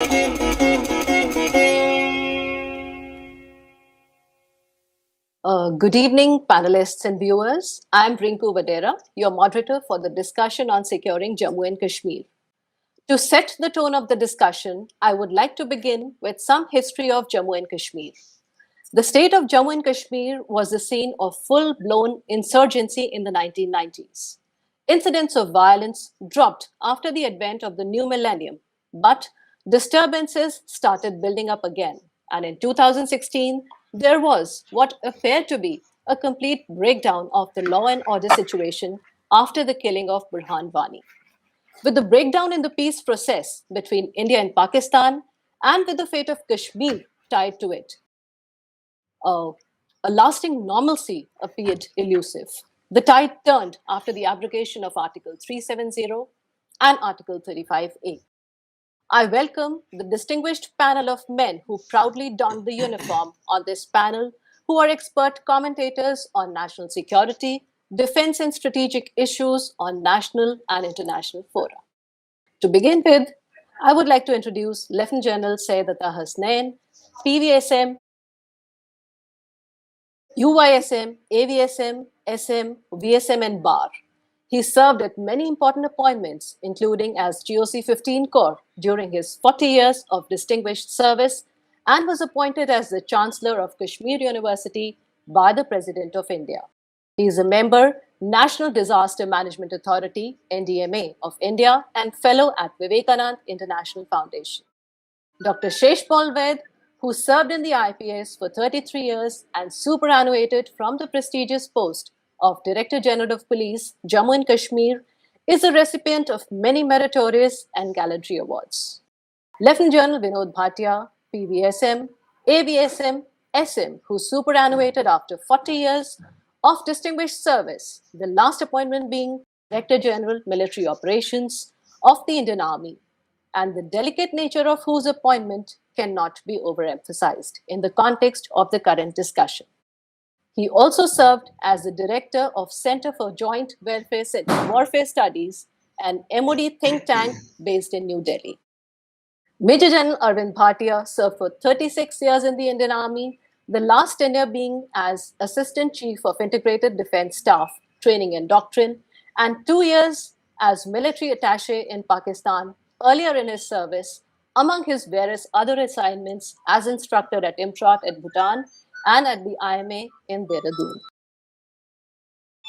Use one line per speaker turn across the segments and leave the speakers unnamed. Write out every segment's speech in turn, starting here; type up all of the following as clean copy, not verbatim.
Good evening, panelists and viewers. I'm Rinku Vadera, your moderator for the discussion on securing Jammu and Kashmir. To set the tone of the discussion, I would like to begin with some history of Jammu and Kashmir. The state of Jammu and Kashmir was the scene of full blown insurgency in the 1990s. Incidents of violence dropped after the advent of the new millennium, but disturbances started building up again. And in 2016, there was what appeared to be a complete breakdown of the law and order situation after the killing of Burhan Wani. With the breakdown in the peace process between India and Pakistan, and with the fate of Kashmir tied to it, uh, a lasting normalcy appeared elusive. The tide turned after the abrogation of Article 370 and Article 35A. I welcome the distinguished panel of men who proudly donned the uniform on this panel, who are expert commentators on national security, defense, and strategic issues on national and international fora. To begin with, I would like to introduce Lieutenant General Syed Atta Hasnain, PVSM, UYSM, AVSM, SM, VSM, and BAR. He served at many important appointments, including as GOC 15 Corps during his 40 years of distinguished service, and was appointed as the Chancellor of Kashmir University by the President of India. He is a member, National Disaster Management Authority, NDMA of India, and fellow at Vivekanand International Foundation. Dr. Sheshpal Vaid, who served in the IPS for 33 years and superannuated from the prestigious post of Director General of Police, Jammu and Kashmir, is a recipient of many meritorious and gallantry awards. Lieutenant General Vinod Bhatia, PVSM, AVSM, SM, who superannuated after 40 years of distinguished service, the last appointment being Director General Military Operations of the Indian Army, and the delicate nature of whose appointment cannot be overemphasized in the context of the current discussion. He also served as the director of Center for Joint Warfare Studies, an MOD think tank based in New Delhi. Major General Arvind Bhatia served for 36 years in the Indian Army, the last tenure being as Assistant Chief of Integrated Defense Staff, Training and Doctrine, and 2 years as military attaché in Pakistan earlier in his service, among his various other assignments as instructor at IMTROT at Bhutan and at the IMA in Dehradun.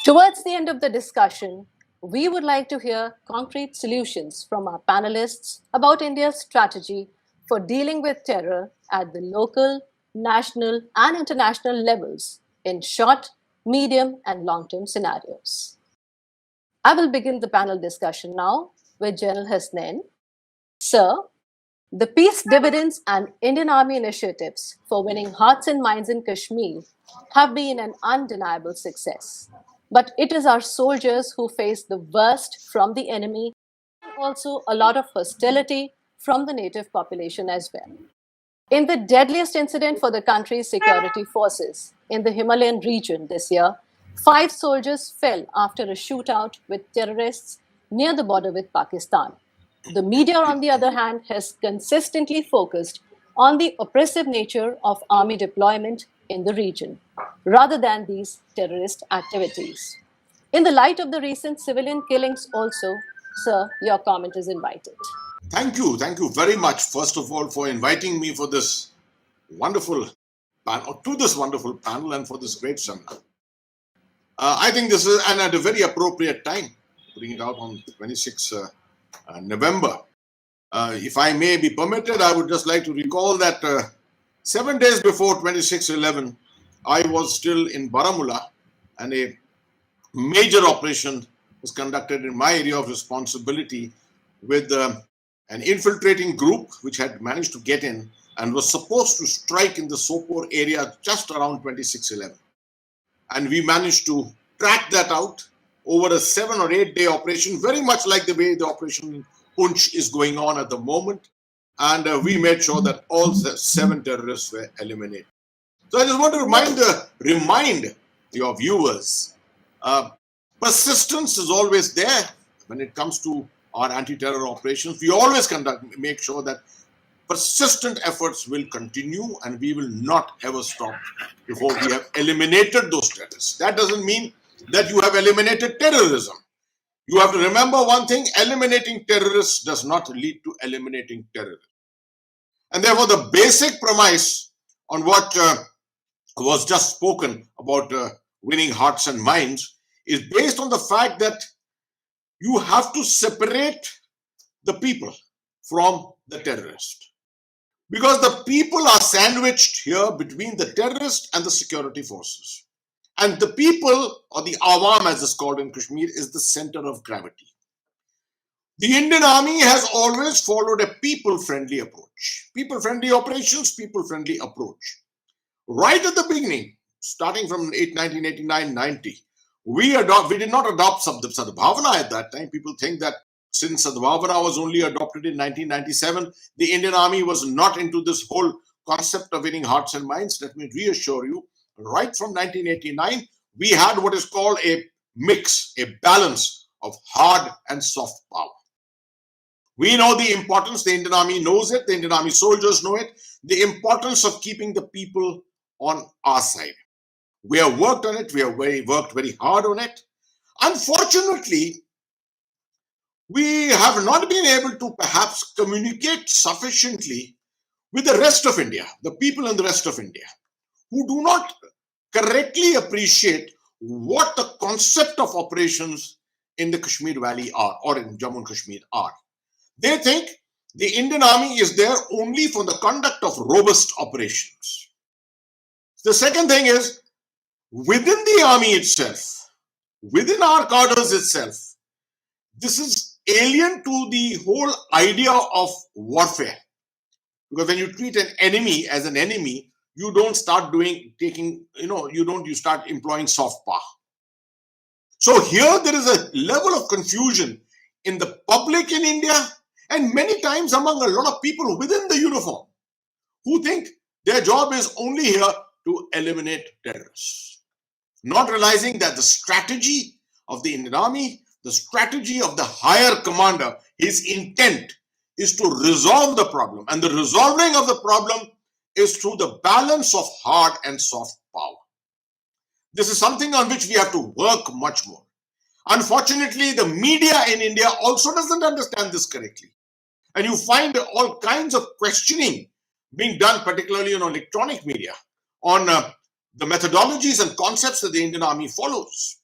Towards the end of the discussion, we would like to hear concrete solutions from our panelists about India's strategy for dealing with terror at the local, national, and international levels in short, medium, and long-term scenarios. I will begin the panel discussion now with General Hasnain. Sir, the peace dividends and Indian Army initiatives for winning hearts and minds in Kashmir have been an undeniable success. But it is our soldiers who face the worst from the enemy and also a lot of hostility from the native population as well. In the deadliest incident for the country's security forces in the Himalayan region this year, 5 soldiers fell after a shootout with terrorists near the border with Pakistan. The media, on the other hand, has consistently focused on the oppressive nature of army deployment in the region, rather than these terrorist activities. In the light of the recent civilian killings also, sir, your comment is invited.
Thank you very much, first of all, for inviting me for this wonderful panel, to this wonderful panel and for this great seminar. I think this is at a very appropriate time, putting it out on 26 November. If I may be permitted, I would just like to recall that 7 days before 26/11, I was still in Baramulla, and a major operation was conducted in my area of responsibility with an infiltrating group which had managed to get in and was supposed to strike in the Sopore area just around 26/11. And we managed to track that out over a 7 or 8 day operation, very much like the way the operation Punch is going on at the moment. And we made sure that all the 7 terrorists were eliminated. So I just want to remind your viewers, persistence is always there when it comes to our anti-terror operations. We always make sure that persistent efforts will continue, and we will not ever stop before we have eliminated those terrorists. That doesn't mean that you have eliminated terrorism. You have to remember one thing: eliminating terrorists does not lead to eliminating terrorism. And therefore, the basic premise on what was just spoken about winning hearts and minds is based on the fact that you have to separate the people from the terrorist, because the people are sandwiched here between the terrorist and the security forces, and the people, or the awam as it's called in Kashmir, is the center of gravity. The Indian Army has always followed a people-friendly approach. People-friendly operations, people-friendly approach. Right at the beginning, starting from 1989-90, we did not adopt Sadbhavana at that time. People think that since Sadbhavana was only adopted in 1997, the Indian Army was not into this whole concept of winning hearts and minds. Let me reassure you, right from 1989, we had what is called a mix, a balance of hard and soft power. We know the importance, the Indian Army knows it, the Indian Army soldiers know it, the importance of keeping the people on our side. We have worked on it, we have worked very hard on it. Unfortunately, we have not been able to perhaps communicate sufficiently with the rest of India, the people in the rest of India, who do not correctly appreciate what the concept of operations in the Kashmir Valley are, or in Jammu and Kashmir are. They think the Indian Army is there only for the conduct of robust operations. The second thing is, within the army itself, within our cadres itself, this is alien to the whole idea of warfare. Because when you treat an enemy as an enemy, you don't start you start employing soft power. So here there is a level of confusion in the public in India, and many times among a lot of people within the uniform, who think their job is only here to eliminate terrorists, not realizing that the strategy of the Indian Army, the strategy of the higher commander, his intent is to resolve the problem, and the resolving of the problem is through the balance of hard and soft power. This is something on which we have to work much more. Unfortunately, the media in India also doesn't understand this correctly. And you find all kinds of questioning being done, particularly on electronic media, on the methodologies and concepts that the Indian Army follows,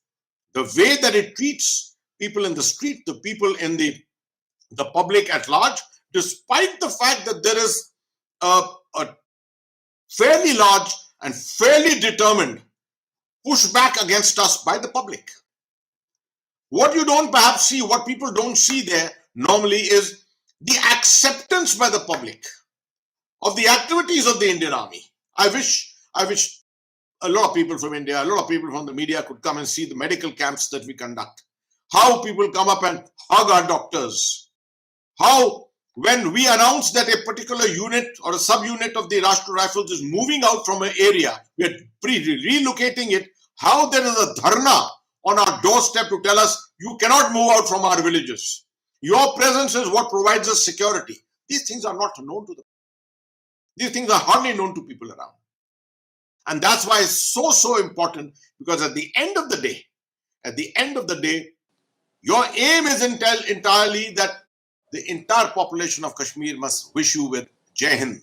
the way that it treats people in the street, the people in the public at large, despite the fact that there is a fairly large and fairly determined pushback against us by the public. What you don't perhaps see, what people don't see there normally, is the acceptance by the public of the activities of the Indian Army. I wish a lot of people from India, a lot of people from the media could come and see the medical camps that we conduct. How people come up and hug our doctors. How, when we announce that a particular unit or a sub-unit of the Rashtriya Rifles is moving out from an area, we are relocating it, how there is a dharna on our doorstep to tell us, you cannot move out from our villages. Your presence is what provides us security. These things are not known to them. These things are hardly known to people around. And that's why it's so important, because at the end of the day, your aim is entirely that the entire population of Kashmir must wish you with Jai Hind.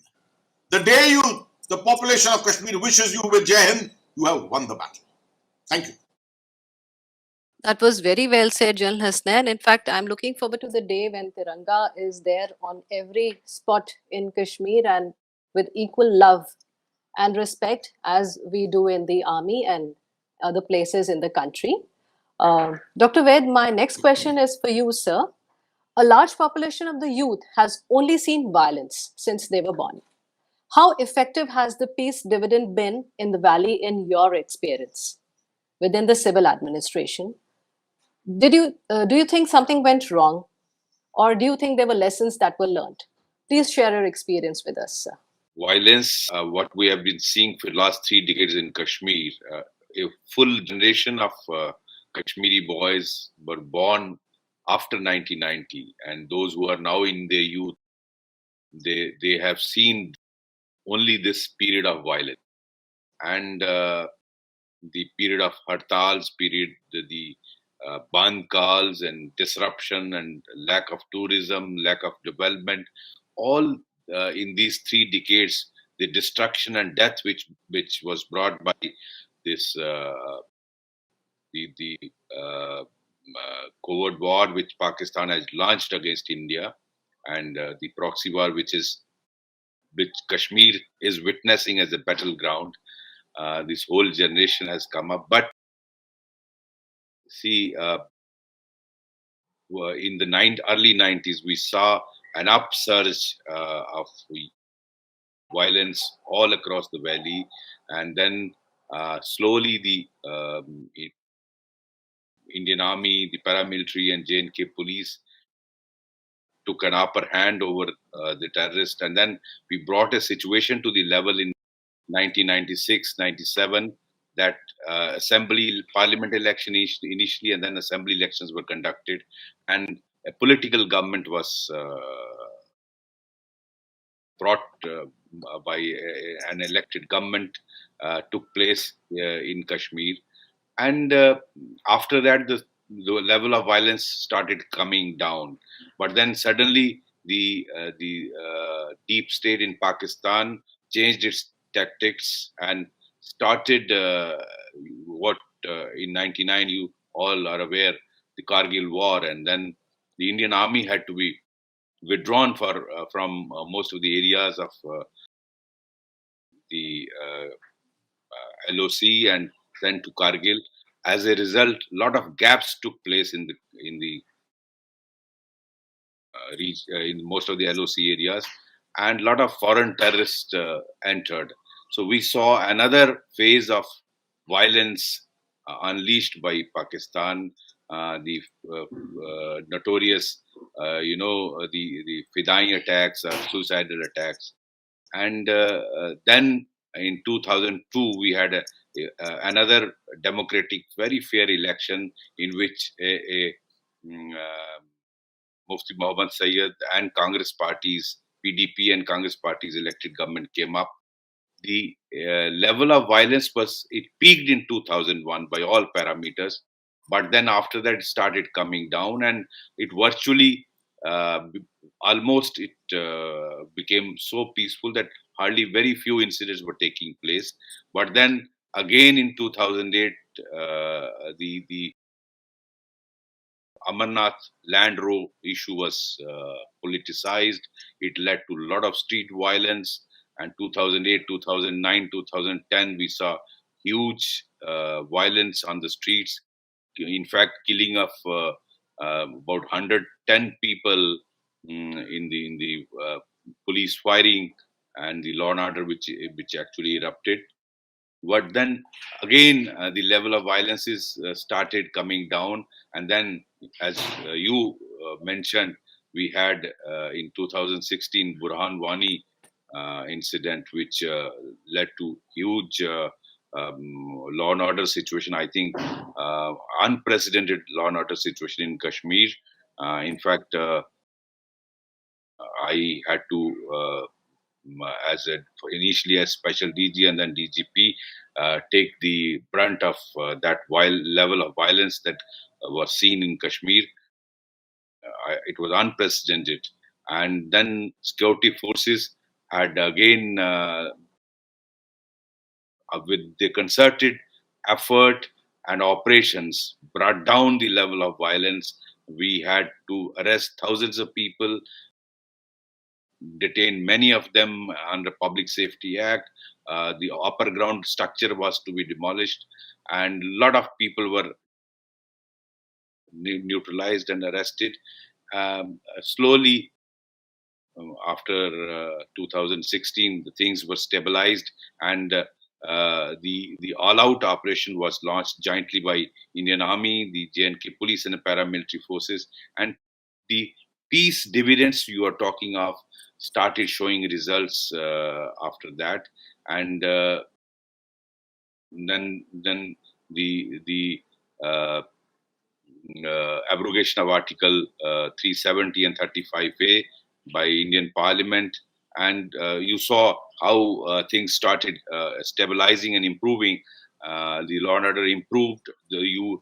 The day the population of Kashmir wishes you with Jai Hind, you have won the battle. Thank you.
That was very well said, General Hasnain. In fact, I'm looking forward to the day when Tiranga is there on every spot in Kashmir, and with equal love and respect as we do in the army and other places in the country. Dr. Ved, my next question is for you, sir. A large population of the youth has only seen violence since they were born. How effective has the peace dividend been in the valley in your experience within the civil administration? Do you think something went wrong, or do you think there were lessons that were learned? Please share your experience with us, sir.
Violence, what we have been seeing for the last 3 decades in Kashmir, a full generation of Kashmiri boys were born after 1990, and those who are now in their youth they have seen only this period of violence, and the period of hartals, the ban calls and disruption and lack of tourism, lack of development, all in these 3 decades, the destruction and death which was brought by this the covert war which Pakistan has launched against India, and the proxy war which Kashmir is witnessing as a battleground. This whole generation has come up, but see, in the early 90s, we saw an upsurge of violence all across the valley, and then slowly the Indian Army, the paramilitary, and J&K police took an upper hand over the terrorists, and then we brought a situation to the level in 1996, 97 that parliament election initially, and then assembly elections were conducted, and a political government was brought by an elected government took place in Kashmir. And after that, the level of violence started coming down. But then suddenly, the deep state in Pakistan changed its tactics and started what in '99 you all are aware, the Kargil war, and then the Indian Army had to be withdrawn from most of the areas of the LOC and sent to Kargil. As a result, a lot of gaps took place in most of the LOC areas, and a lot of foreign terrorists entered. So we saw another phase of violence unleashed by Pakistan. The notorious, the Fidain attacks, suicidal attacks, and then in 2002 we had another democratic, very fair election in which Mufti Muhammad Sayyid and Congress parties, PDP and Congress parties elected government came up. The level of violence it peaked in 2001 by all parameters, but then after that it started coming down, and it virtually almost became so peaceful that hardly very few incidents were taking place. But then again in 2008, the Amarnath land row issue was politicized. It led to a lot of street violence. And 2008, 2009, 2010, we saw huge violence on the streets. In fact, killing of about 110 people in the police firing and the law and order which actually erupted. But then again, the level of violence is started coming down, and then, as you mentioned, we had in 2016 Burhan Wani incident, which led to huge law and order situation. I think unprecedented law and order situation in Kashmir. In fact, I had to, initially as special DG and then DGP, take the brunt of that level of violence that was seen in Kashmir. It was unprecedented. And then security forces had again, with the concerted effort and operations, brought down the level of violence. We had to arrest thousands of people, detain many of them under Public Safety Act. The upper ground structure was to be demolished, and a lot of people were neutralized and arrested. Slowly, after 2016, the things were stabilized, and the all-out operation was launched jointly by Indian Army, the J&K police, and the paramilitary forces. And the peace dividends you are talking of started showing results after that, and then the abrogation of Article 370 and 35A by Indian Parliament, and you saw how things started stabilizing and improving. The law and order improved. The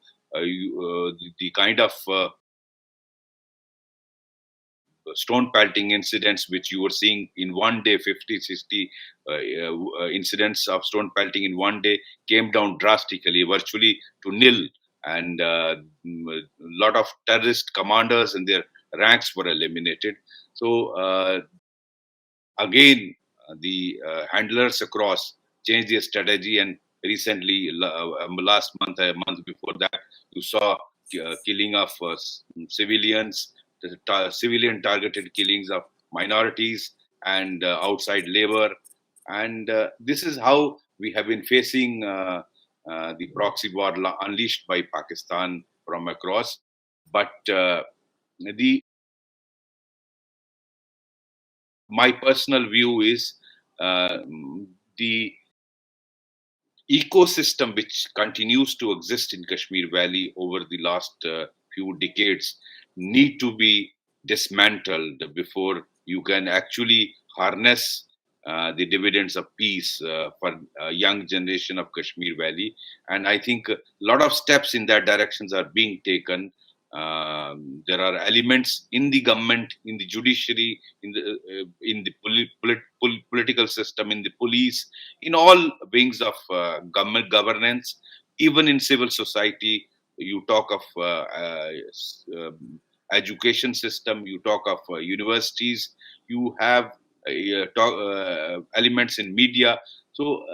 kind of stone pelting incidents which you were seeing in one day, 50, 60 incidents of stone pelting in one day, came down drastically, virtually to nil. And a lot of terrorist commanders and their ranks were eliminated. So again, the handlers across changed their strategy, and recently, last month, a month before that, you saw killing of civilians, civilian targeted killings of minorities and outside labor. And this is how we have been facing the proxy war unleashed by Pakistan from across. But the my personal view is uh, the ecosystem which continues to exist in Kashmir Valley over the last few decades need to be dismantled before you can actually harness the dividends of peace for a young generation of Kashmir Valley. And I think a lot of steps in that directions are being taken. There are elements in the government, in the judiciary, in the political system, in the police, in all wings of government governance, even in civil society. You talk of education system, you talk of universities, you have elements in media. So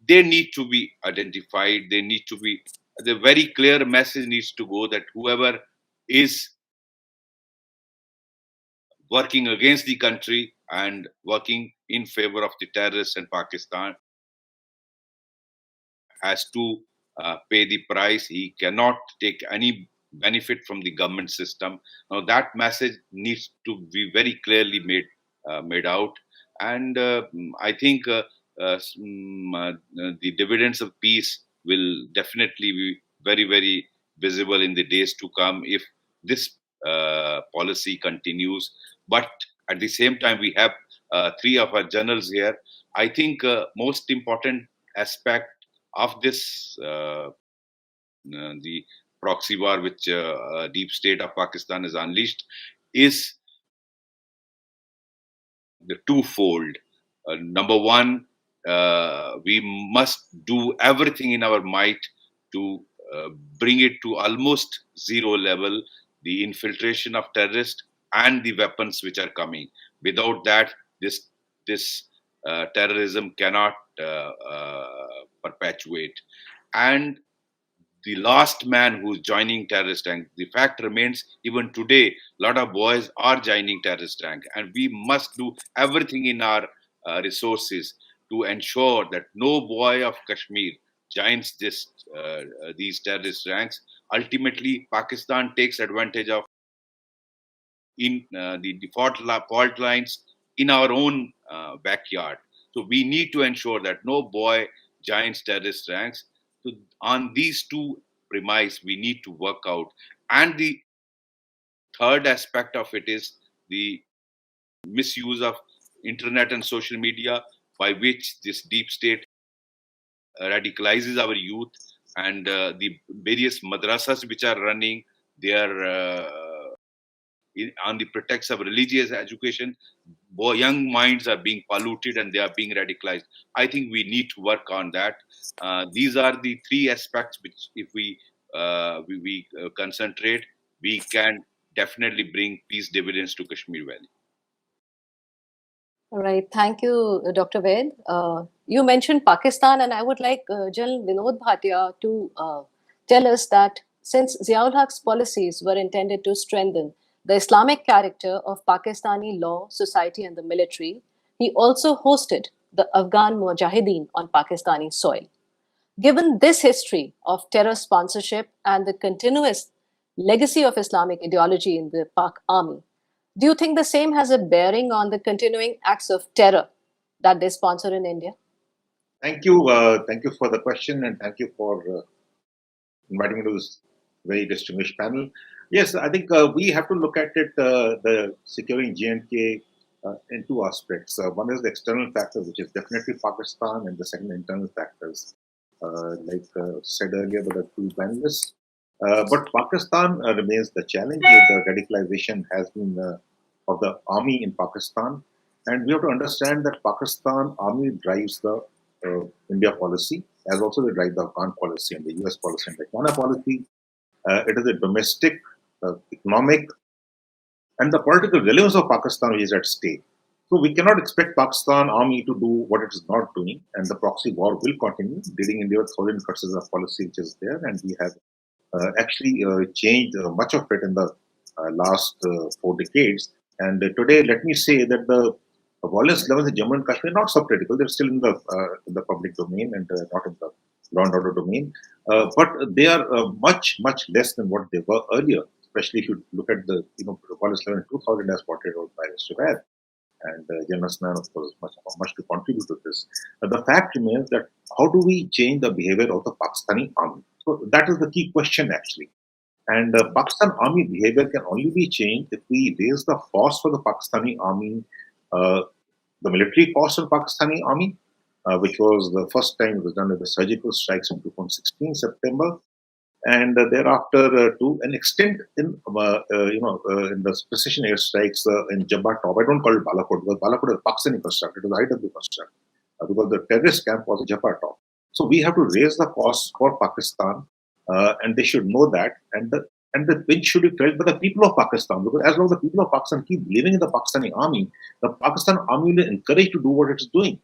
they need to be identified. They need to be, the very clear message needs to go that whoever is working against the country and working in favor of the terrorists and Pakistan has to pay the price. He cannot take any benefit from the government system. Now that message needs to be very clearly made out, and I think the dividends of peace will definitely be very, very visible in the days to come if this policy continues. But at the same time, we have three of our generals here. I think most important aspect of this the proxy war which deep state of Pakistan has unleashed is the twofold. Number one, we must do everything in our might to bring it to almost zero level, the infiltration of terrorists and the weapons which are coming. Without that, this terrorism cannot perpetuate. And the last man who's joining terrorist rank. The fact remains, even today, a lot of boys are joining terrorist rank, and we must do everything in our resources to ensure that no boy of Kashmir joins these terrorist ranks. Ultimately, Pakistan takes advantage of in the fault lines in our own backyard. So we need to ensure that no boy joins terrorist ranks. So on these two premise, we need to work out. And the third aspect of it is the misuse of internet and social media, by which this deep state radicalizes our youth, and the various madrasas which are running, they are on the pretext of religious education, young minds are being polluted and they are being radicalized. I think we need to work on that. These are the three aspects which, if we concentrate, we can definitely bring peace dividends to Kashmir Valley.
All right. Thank you, Dr. Ved. You mentioned Pakistan, and I would like General Vinod Bhatia to tell us that since Ziaul Haq's policies were intended to strengthen the Islamic character of Pakistani law, society, and the military, he also hosted the Afghan Mujahideen on Pakistani soil. Given this history of terror sponsorship and the continuous legacy of Islamic ideology in the Pak army, do you think the same has a bearing on the continuing acts of terror that they sponsor in India?
Thank you. Thank you for the question, and thank you for inviting me to this very distinguished panel. Yes, I think we have to look at it, the securing J&K in two aspects. One is the external factor, which is definitely Pakistan, and the second, internal factors, like said earlier by the two panelists. But Pakistan remains the challenge. The radicalization has been of the army in Pakistan, and we have to understand that Pakistan army drives the India policy, as also they drive the Afghan policy and the US policy and the China policy. It is a domestic, economic, and the political relevance of Pakistan is at stake. So we cannot expect Pakistan army to do what it is not doing, and the proxy war will continue, leading India with 1,000 cuts of policy which is there, and we have actually changed much of it in the last 4 decades. And today, let me say that the violence levels in Jammu and Kashmir are not subcritical; they're still in the public domain and not in the law and order domain. But they are much less than what they were earlier. Especially if you look at the violence level in 2000 as portrayed out by Mr. Vaid. And General Hasnan, of course, much to contribute to this. The fact remains that how do we change the behavior of the Pakistani army? So that is the key question, actually. And Pakistan army behavior can only be changed if we raise the cost for the Pakistani army, the military cost of the Pakistani army, which was the first time it was done with the surgical strikes in 2016 September, and thereafter to an extent in in the precision airstrikes in Jabba Top. I don't call it Balakot because Balakot is Pakistani construct. It was IW construct because the terrorist camp was Jabba Top. So we have to raise the costs for Pakistan, and they should know that. And the pinch should be felt by the people of Pakistan, because as long as the people of Pakistan keep believing in the Pakistani army, the Pakistan army will encourage to do what it's doing.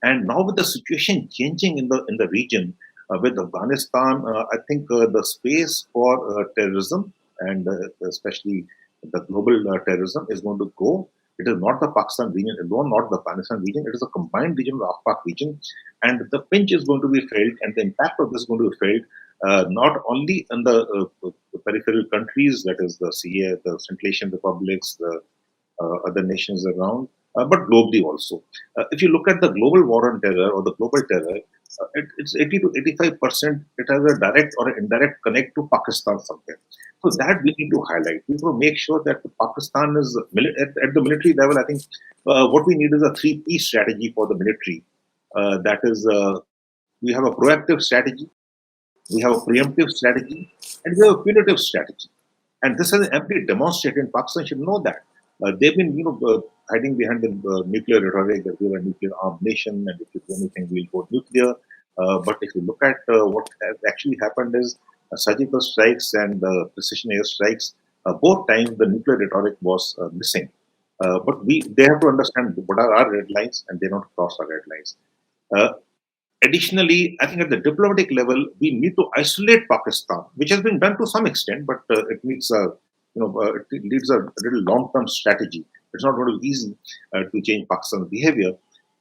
And now with the situation changing in the region, with Afghanistan, I think the space for terrorism and especially the global terrorism is going to grow. It is not the Pakistan region alone, not the Afghanistan region. It is a combined region, the Afpak region, and the pinch is going to be felt, and the impact of this is going to be felt not only in the peripheral countries, that is the CA, the Central Asian republics, the other nations around, but globally also. If you look at the global war on terror or the global terror, it's 80 to 85%. It has a direct or an indirect connect to Pakistan somewhere. So that we need to highlight. We need to make sure that Pakistan is at the military level. I think what we need is a 3P strategy for the military. That is, we have a proactive strategy, we have a preemptive strategy, and we have a punitive strategy. And this has amply demonstrated, and Pakistan should know that. They've been, hiding behind the nuclear rhetoric that we're a nuclear armed nation, and if you do anything, we'll go nuclear. But if you look at what has actually happened is surgical strikes and precision air strikes, both times the nuclear rhetoric was missing. But they have to understand what are our red lines, and they don't cross our red lines. Additionally, I think at the diplomatic level, we need to isolate Pakistan, which has been done to some extent, but it needs it needs a little long-term strategy. It's not going to be easy to change Pakistan's behavior.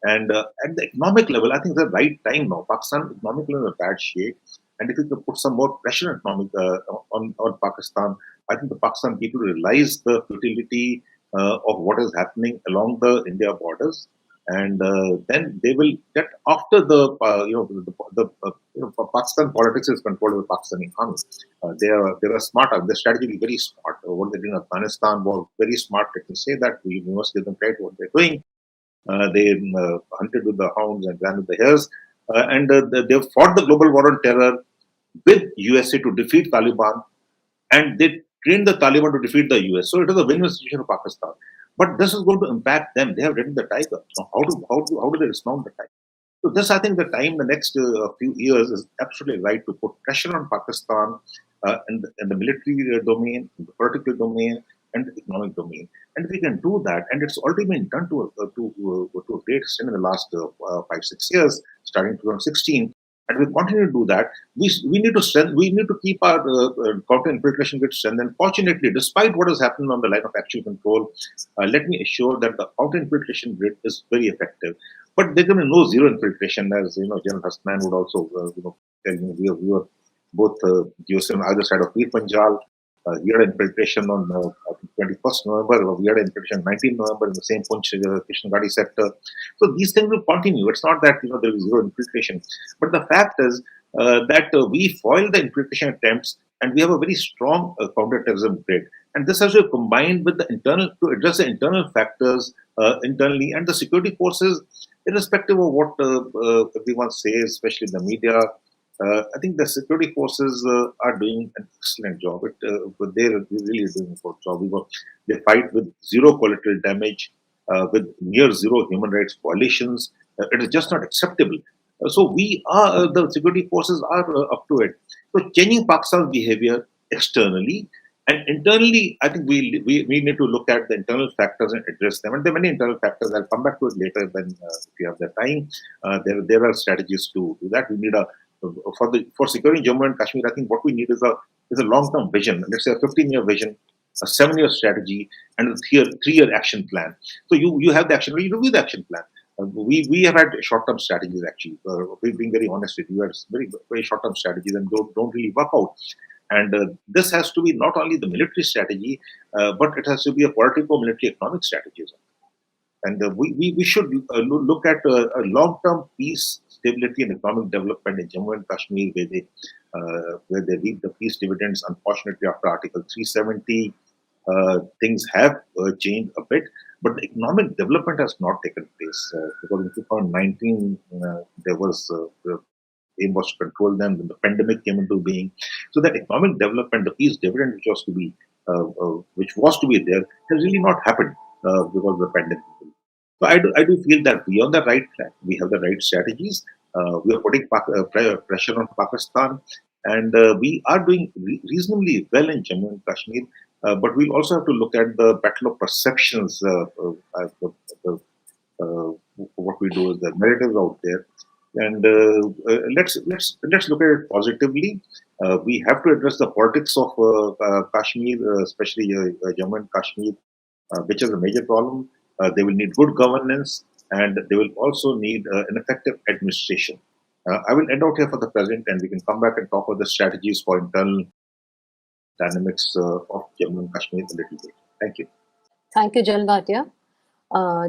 And at the economic level, I think it's the right time now. Pakistan economically is in a bad shape, and if we could put some more pressure on Pakistan, I think the Pakistan people realize the futility of what is happening along the India borders. And then they will get after the Pakistan politics is controlled by Pakistani army. They are smart. Their strategy is very smart. What they did in Afghanistan was very smart. Let me say that we must give them credit for what they're doing. They hunted with the hounds and ran with the hares, and they fought the global war on terror with USA to defeat Taliban, and they trained the Taliban to defeat the US. So it is a win-win situation for Pakistan. But this is going to impact them. They have ridden the tiger. So how do they respond to the tiger? So this, I think, the time, the next few years is absolutely right to put pressure on Pakistan in the military domain, in the political domain, and the economic domain. And if we can do that, and it's already been done to a great extent in the last 5-6 years, starting 2016, and we continue to do that. We need to keep our counter infiltration grid strengthened. Fortunately, despite what has happened on the line of actual control, let me assure that the counter infiltration grid is very effective. But there's going to be no zero infiltration, as General Hasnan would also tell me. We were both GOC on either side of Peer Panjal. We had infiltration on 21st November. We had infiltration 19th November in the same Punch Kishan sector. So these things will continue. It's not that there is zero infiltration, but the fact is that we foil the infiltration attempts, and we have a very strong counter-terrorism grid. And this has to be combined with the internal to address the internal factors internally, and the security forces, irrespective of what everyone says, especially in the media. I think the security forces are doing an excellent job. But they're really doing a good job. They fight with zero collateral damage, with near zero human rights violations. It is just not acceptable. So the security forces are up to it. So changing Pakistan's behavior externally and internally, I think we need to look at the internal factors and address them. And there are many internal factors. I'll come back to it later when if you have the time. There are strategies to do that. We need for securing Jammu and Kashmir. I think what we need is a long term vision. Let's say a 15-year vision, a 7-year strategy, and a 3-year action plan. So you have the action. You review the action plan. We have had short term strategies actually. We're being very honest with you. It's very short term strategies and don't really work out. And this has to be not only the military strategy, but it has to be a political, military, economic strategy as well. And we should look at a long-term peace, stability, and economic development in Jammu and Kashmir, where they reap the peace dividends. Unfortunately, after Article 370, things have changed a bit, but the economic development has not taken place because in 2019 there was the aim was to control them. Then the pandemic came into being, so that economic development, the peace dividend which was to be there, has really not happened because of the pandemic. So I do feel that we are on the right track. We have the right strategies. We are putting pressure on Pakistan, and we are doing reasonably well in Jammu and Kashmir. But we'll also have to look at the battle of perceptions. What we do is the narratives out there, and let's look at it positively. We have to address the politics of Kashmir, especially Jammu and Kashmir, which is a major problem. They will need good governance, and they will also need an effective administration. I will end out here for the present, and we can come back and talk about the strategies for internal dynamics of Jammu and Kashmir a little bit. Thank you.
Thank you, Jal Bhatia.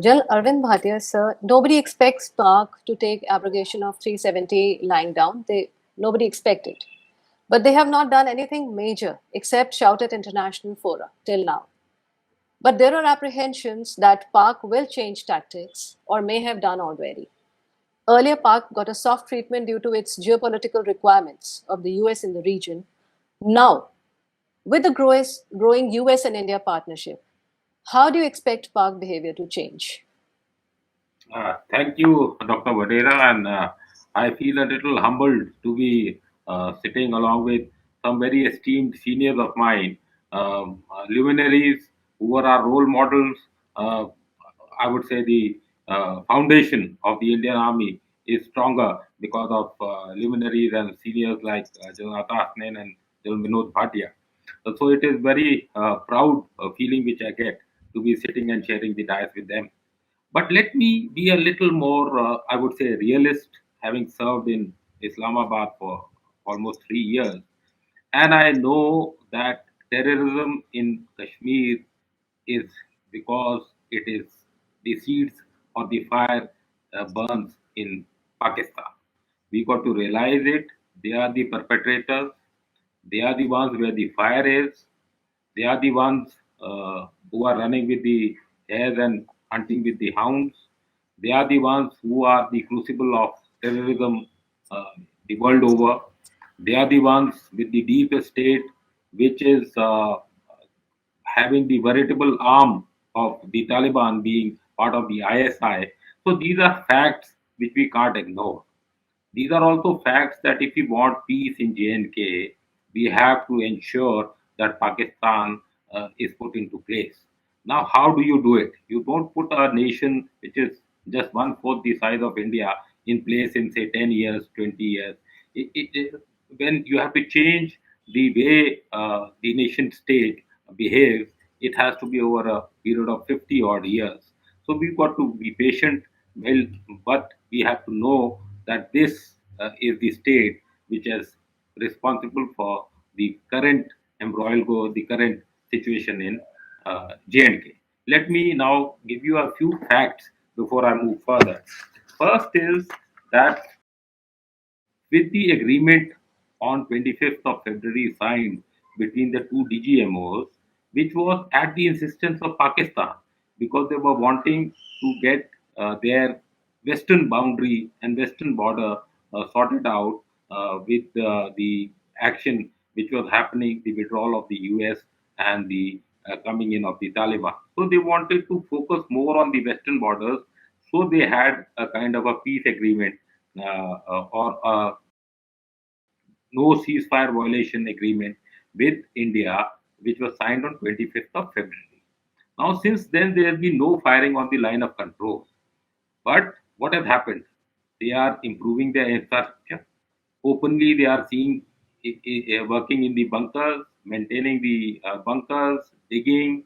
Jal Arvind Bhatia, sir, nobody expects Pak to take abrogation of 370 lying down. Nobody expected. But they have not done anything major except shout at international fora till now. But there are apprehensions that Pak will change tactics or may have done already. Earlier, Pak got a soft treatment due to its geopolitical requirements of the US in the region. Now, with the growing US and India partnership, how do you expect Pak behavior to change?
Thank you, Dr. Vadera, and I feel a little humbled to be sitting along with some very esteemed seniors of mine, luminaries who are our role models. I would say the foundation of the Indian Army is stronger because of luminaries and seniors like General Hasnain and General Vinod Bhatia. So it is very proud feeling which I get to be sitting and sharing the dais with them. But let me be a little more, I would say, realist, having served in Islamabad for almost 3 years. And I know that terrorism in Kashmir is because it is the seeds or the fire burns in Pakistan. We got to realize it. They are the perpetrators. They are the ones where the fire is. They are the ones who are running with the hares and hunting with the hounds. They are the ones who are the crucible of terrorism the world over. They are the ones with the deep state, which is having the veritable arm of the Taliban being part of the ISI. So these are facts which we can't ignore. These are also facts that if we want peace in J&K, we have to ensure that Pakistan is put into place. Now, how do you do it? You don't put a nation which is just one-fourth the size of India in place in, say, 10 years, 20 years. When you have to change the way the nation state behaves, it has to be over a period of 50 odd years. So we've got to be patient, well, but we have to know that this is the state which is responsible for the current embroilgo, the current situation in J&K. Let me now give you a few facts before I move further. First is that with the agreement on 25th of February signed between the two DGMOs, which was at the insistence of Pakistan, because they were wanting to get their western boundary and western border sorted out with the action which was happening, the withdrawal of the US and the coming in of the Taliban. So they wanted to focus more on the western borders. So they had a kind of a peace agreement or a no ceasefire violation agreement with India, which was signed on 25th of February. Now, since then, there has been no firing on the line of control. But what has happened? They are improving their infrastructure. Openly, they are seeing working in the bunkers, maintaining the bunkers, digging.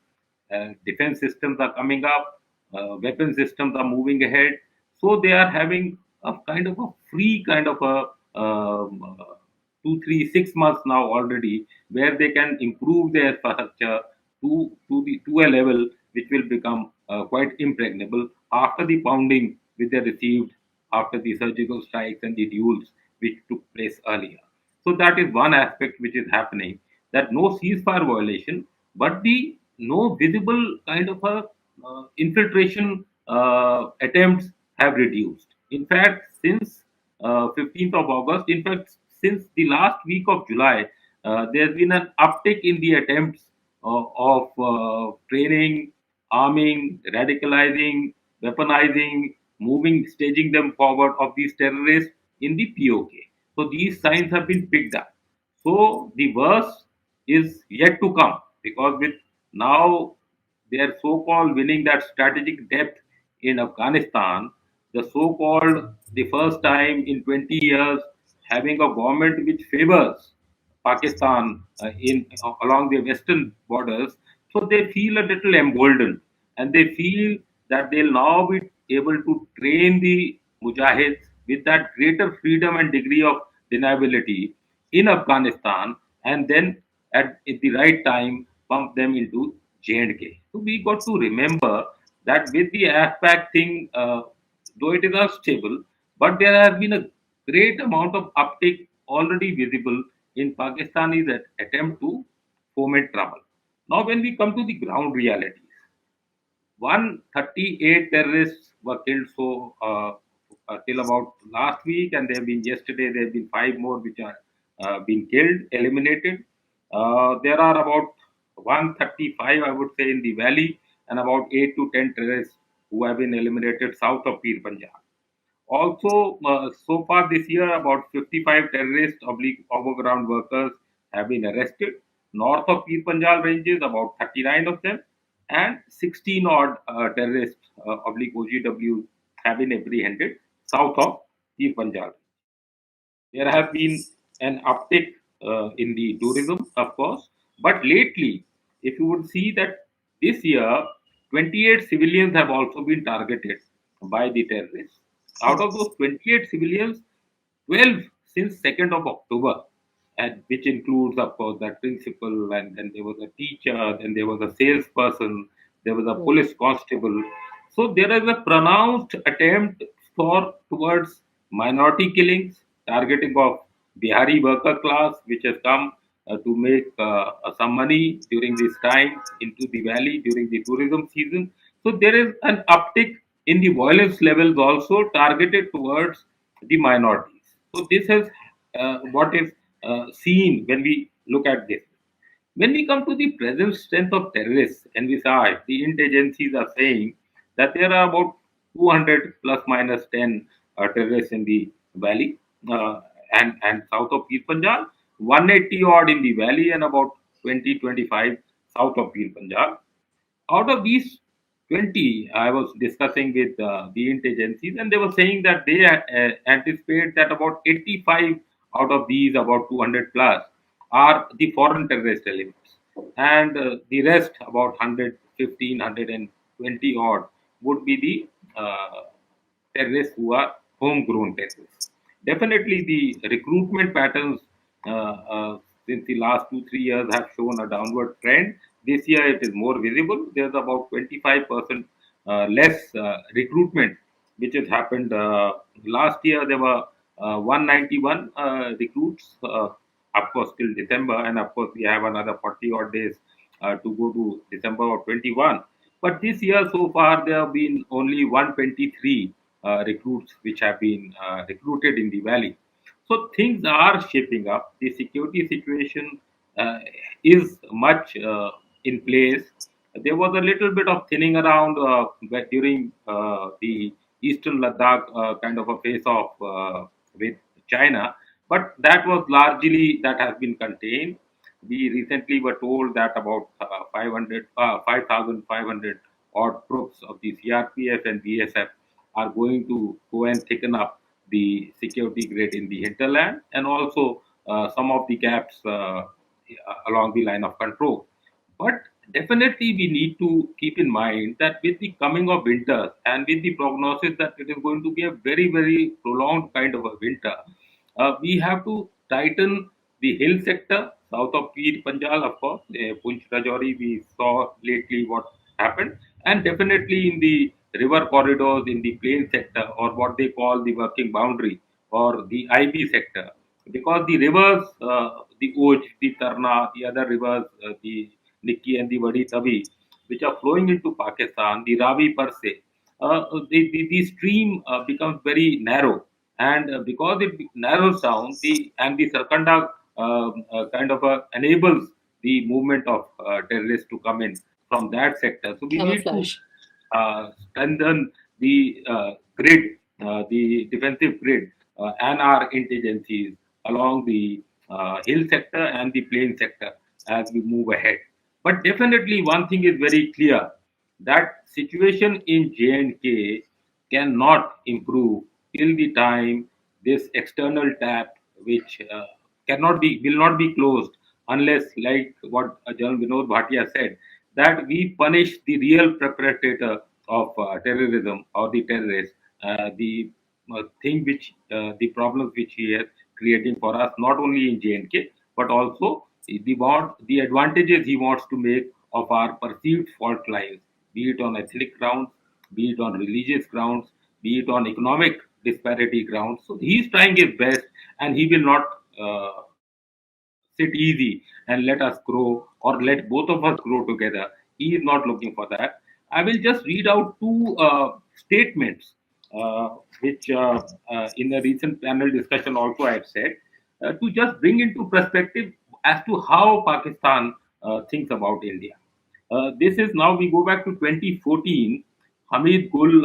Defense systems are coming up. Weapon systems are moving ahead. So they are having a kind of a free kind of a 2, 3, 6 months now already, where they can improve their infrastructure to a level which will become quite impregnable after the pounding which they received after the surgical strikes and the duels which took place earlier. So that is one aspect which is happening, that no ceasefire violation, but the no visible kind of a infiltration attempts have reduced. In fact, since 15th of August, in fact, since the last week of July, there's been an uptick in the attempts of training, arming, radicalizing, weaponizing, moving, staging them forward of these terrorists in the POK. So these signs have been picked up. So the worst is yet to come, because with now their so-called winning that strategic depth in Afghanistan, the so-called the first time in 20 years having a government which favors Pakistan in along the western borders, so they feel a little emboldened, and they feel that they'll now be able to train the mujahids with that greater freedom and degree of deniability in Afghanistan, and then at the right time pump them into J&K. So we got to remember that with the AFPAC thing, though it is unstable, but there has been a great amount of uptake already visible in Pakistani's attempt to foment trouble. Now, when we come to the ground realities, 138 terrorists were killed till about last week, and there have been yesterday. There have been 5 more which are been killed, eliminated. There are about 135, I would say, in the valley, and about 8 to 10 terrorists who have been eliminated south of Pir Panjab. Also, so far this year, about 55 terrorist oblique overground workers have been arrested. North of Pir Panjal ranges, about 39 of them, and 16 odd terrorists oblique OGW have been apprehended south of Pir Panjal. There has been an uptick in the tourism, of course, but lately, if you would see that this year, 28 civilians have also been targeted by the terrorists. Out of those 28 civilians, 12 since 2nd of October, and which includes, of course, that principal, and then there was a teacher, then there was a salesperson, there was a police constable. So there is a pronounced attempt for towards minority killings, targeting of Bihari worker class, which has come to make some money during this time into the valley during the tourism season. So there is an uptick in the violence levels also targeted towards the minorities. So this is what is seen when we look at this. When we come to the present strength of terrorists, and we saw the intelligences are saying that there are about 200 plus minus 10 terrorists in the valley and south of Pir Panjal, 180 odd in the valley, and about 20-25 south of Pir Panjal. Out of these 20, I was discussing with the intelligences, and they were saying that they anticipate that about 85 out of these, about 200 plus, are the foreign terrorist elements, and the rest, about 115, 120 odd, would be the terrorists who are homegrown terrorists. Definitely, the recruitment patterns since the last 2, 3 years have shown a downward trend. This year, it is more visible. There's about 25% less recruitment, which has happened. Last year, there were 191 recruits, of course, till December, and of course, we have another 40 odd days to go to December of 21. But this year so far there have been only 123 recruits which have been recruited in the valley. So things are shaping up. The security situation uh, is much in place. There was a little bit of thinning around during the Eastern Ladakh kind of a face-off with China, but that was largely that has been contained. We recently were told that about 5,500 odd troops of the CRPF and BSF are going to go and thicken up the security grid in the hinterland and also some of the gaps along the line of control. But definitely, we need to keep in mind that with the coming of winter and with the prognosis that it is going to be a very, very prolonged kind of a winter, we have to tighten the hill sector south of Peer Panjal, of course. Punch Rajouri, we saw lately what happened, and definitely in the river corridors in the plain sector or what they call the working boundary or the IB sector. Because the rivers, the Oj, the Tarna, the other rivers, the Nikki and the Wadi Tavi, which are flowing into Pakistan, the Ravi per se, the stream becomes very narrow, and because it narrows down, the Sarkanda kind of enables the movement of terrorists to come in from that sector. So we need to
Camouflage.
strengthen the grid, the defensive grid, and our intelligencies along the hill sector and the plain sector as we move ahead. But definitely, one thing is very clear that situation in J&K cannot improve till the time this external tap, which will not be closed unless, like what General Vinod Bhatia said, that we punish the real perpetrator of terrorism or the terrorist, the thing which the problems which he is creating for us, not only in J&K but also the advantages he wants to make of our perceived fault lines, be it on ethnic grounds, be it on religious grounds, be it on economic disparity grounds. So he's trying his best, and he will not sit easy and let us grow or let both of us grow together. He is not looking for that. I will just read out two statements which in a recent panel discussion also I have said to just bring into perspective as to how Pakistan thinks about India. This is now we go back to 2014. Hamid Gul,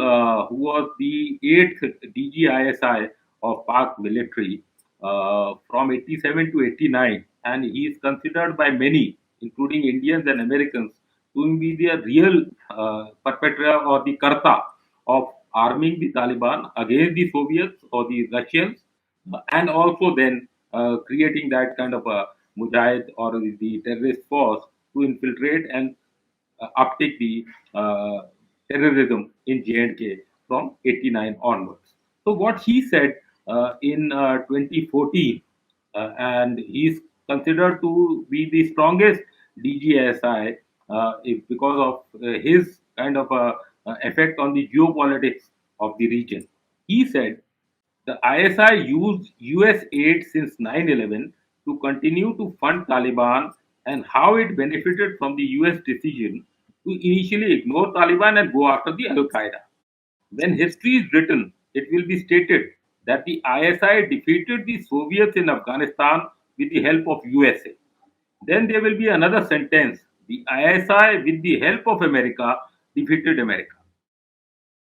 who was the 8th DGISI of Pak military from 87 to 89, and he is considered by many, including Indians and Americans, to be the real perpetrator or the karta of arming the Taliban against the Soviets or the Russians, and also then creating that kind of a mujahid or the terrorist force to infiltrate and uptake the terrorism in J&K from 89 onwards. So what he said in 2014, and he's considered to be the strongest DGSI because of his kind of effect on the geopolitics of the region. He said the ISI used US aid since 9/11 to continue to fund Taliban and how it benefited from the US decision to initially ignore Taliban and go after the Al Qaeda. When history is written, it will be stated that the ISI defeated the Soviets in Afghanistan with the help of USA. Then there will be another sentence: the ISI, with the help of America, defeated America.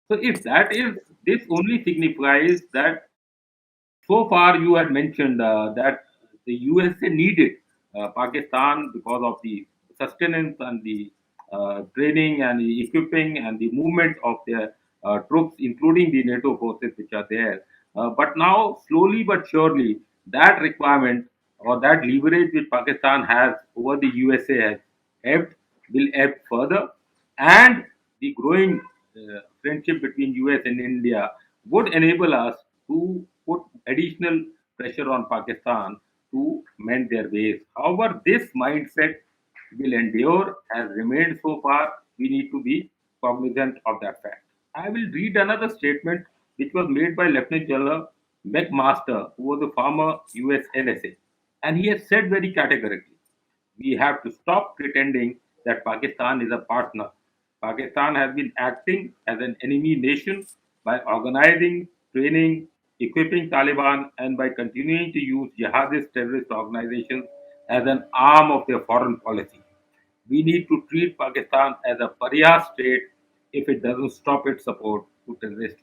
So if that is, this only signifies that so far you had mentioned that the USA needed Pakistan because of the sustenance and the training and the equipping and the movement of their troops, including the NATO forces which are there. But now, slowly but surely, that requirement or that leverage which Pakistan has over the USA has ebbed, will ebb further, and the growing friendship between US and India would enable us to put additional pressure on Pakistan to mend their ways. However, this mindset will endure, has remained so far. We need to be cognizant of that fact. I will read another statement which was made by Lieutenant General McMaster, who was a former US NSA. And he has said very categorically, we have to stop pretending that Pakistan is a partner. Pakistan has been acting as an enemy nation by organizing, training, equipping Taliban, and by continuing to use jihadist terrorist organizations as an arm of their foreign policy. We need to treat Pakistan as a pariah state if it doesn't stop its support to terrorists.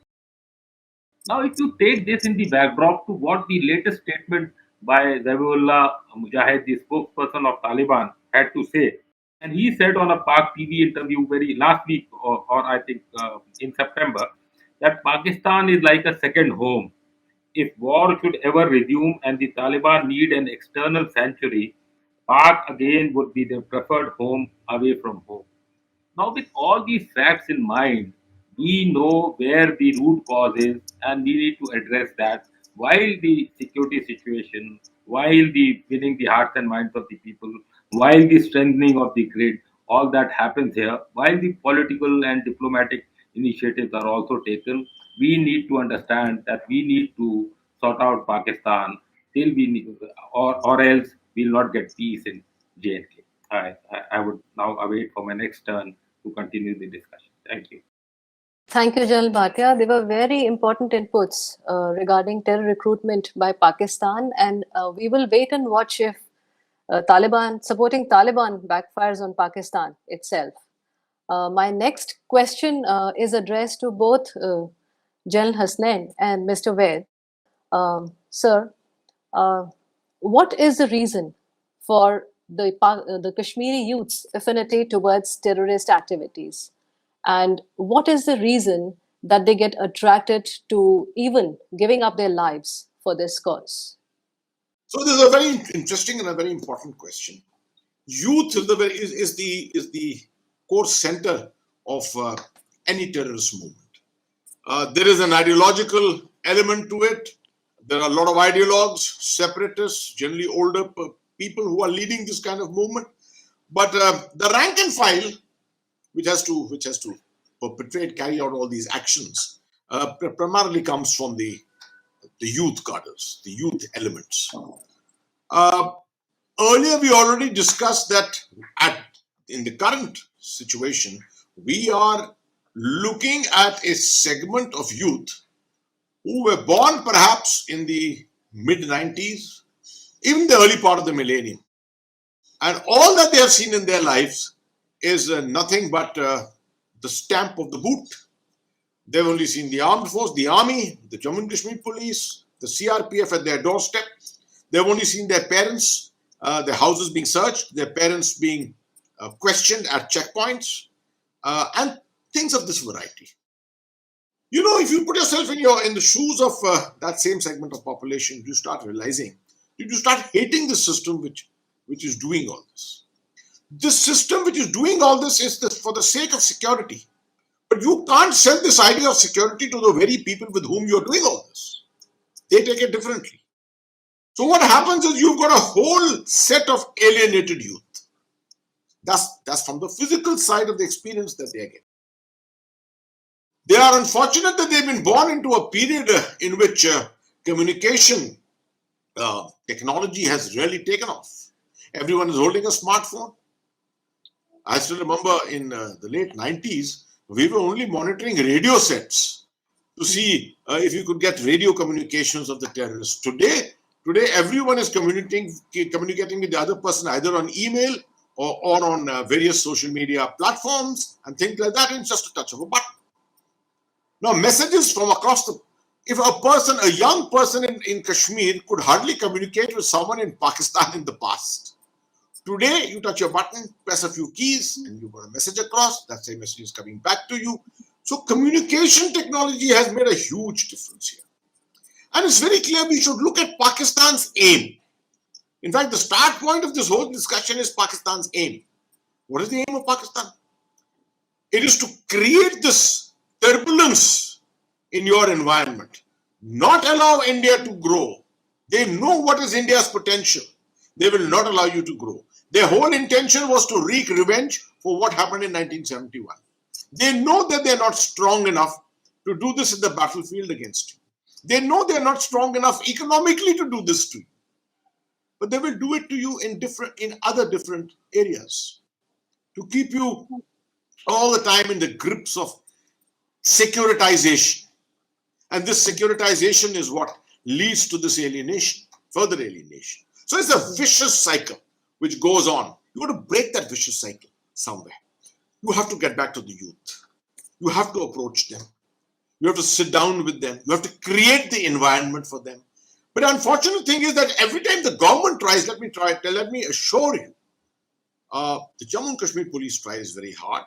Now, if you take this in the backdrop to what the latest statement by Zabihullah Mujahid, the spokesperson of Taliban, had to say, and he said on a Pak TV interview very last week, or I think in September, that Pakistan is like a second home. If war should ever resume and the Taliban need an external sanctuary, Pak again would be their preferred home away from home. Now, with all these facts in mind, we know where the root cause is and we need to address that while the security situation, while the winning the hearts and minds of the people, while the strengthening of the grid, all that happens here, while the political and diplomatic initiatives are also taken, we need to understand that we need to sort out Pakistan till we need, or else we'll not get peace in J&K. I would now await for my next turn to continue the discussion. Thank you.
Thank you, General Bhatia. They were very important inputs regarding terror recruitment by Pakistan, and we will wait and watch if supporting Taliban backfires on Pakistan itself. My next question is addressed to both General Hasnain and Mr. Vaid. Sir, what is the reason for the Kashmiri youth's affinity towards terrorist activities? And what is the reason that they get attracted to even giving up their lives for this cause?
So this is a very interesting and a very important question. Youth is the core center of any terrorist movement. There is an ideological element to it. There are a lot of ideologues, separatists, generally older people who are leading this kind of movement. But the rank and file, which has to perpetrate, carry out all these actions, primarily comes from the youth cadres, the youth elements. Earlier, we already discussed that in the current situation, we are looking at a segment of youth who were born perhaps in the mid-90s, even the early part of the millennium. And all that they have seen in their lives is nothing but the stamp of the boot. They've only seen the armed force, the army, the Jammu and Kashmir police, the CRPF at their doorstep. They've only seen their parents, their houses being searched, their parents being questioned at checkpoints, and things of this variety. You know, if you put yourself in the shoes of that same segment of population, you start realizing, you start hating the system which is doing all this. This system which is doing all this is for the sake of security. But you can't sell this idea of security to the very people with whom you're doing all this. They take it differently. So what happens is you've got a whole set of alienated youth. That's from the physical side of the experience that they get. They are unfortunate that they've been born into a period in which communication technology has really taken off. Everyone is holding a smartphone. I still remember in the late 90s, we were only monitoring radio sets to see if you could get radio communications of the terrorists. Today everyone is communicating with the other person either on email or on various social media platforms and things like that. It's just a touch of a button. Now, messages from across if a young person in Kashmir could hardly communicate with someone in Pakistan in the past. Today, you touch a button, press a few keys, and you've got a message across. That same message is coming back to you. So communication technology has made a huge difference here. And it's very clear we should look at Pakistan's aim. In fact, the start point of this whole discussion is Pakistan's aim. What is the aim of Pakistan? It is to create this turbulence in your environment, not allow India to grow. They know what is India's potential. They will not allow you to grow. Their whole intention was to wreak revenge for what happened in 1971. They know that they're not strong enough to do this in the battlefield against you. They know they're not strong enough economically to do this to you. But they will do it to you in other different areas to keep you all the time in the grips of securitization. And this securitization is what leads to this alienation, further alienation. So it's a vicious cycle which goes on. You want to break that vicious cycle somewhere. You have to get back to the youth. You have to approach them. You have to sit down with them. You have to create the environment for them. But the unfortunate thing is that every time the government tries, let me assure you, the Jammu and Kashmir police tries very hard.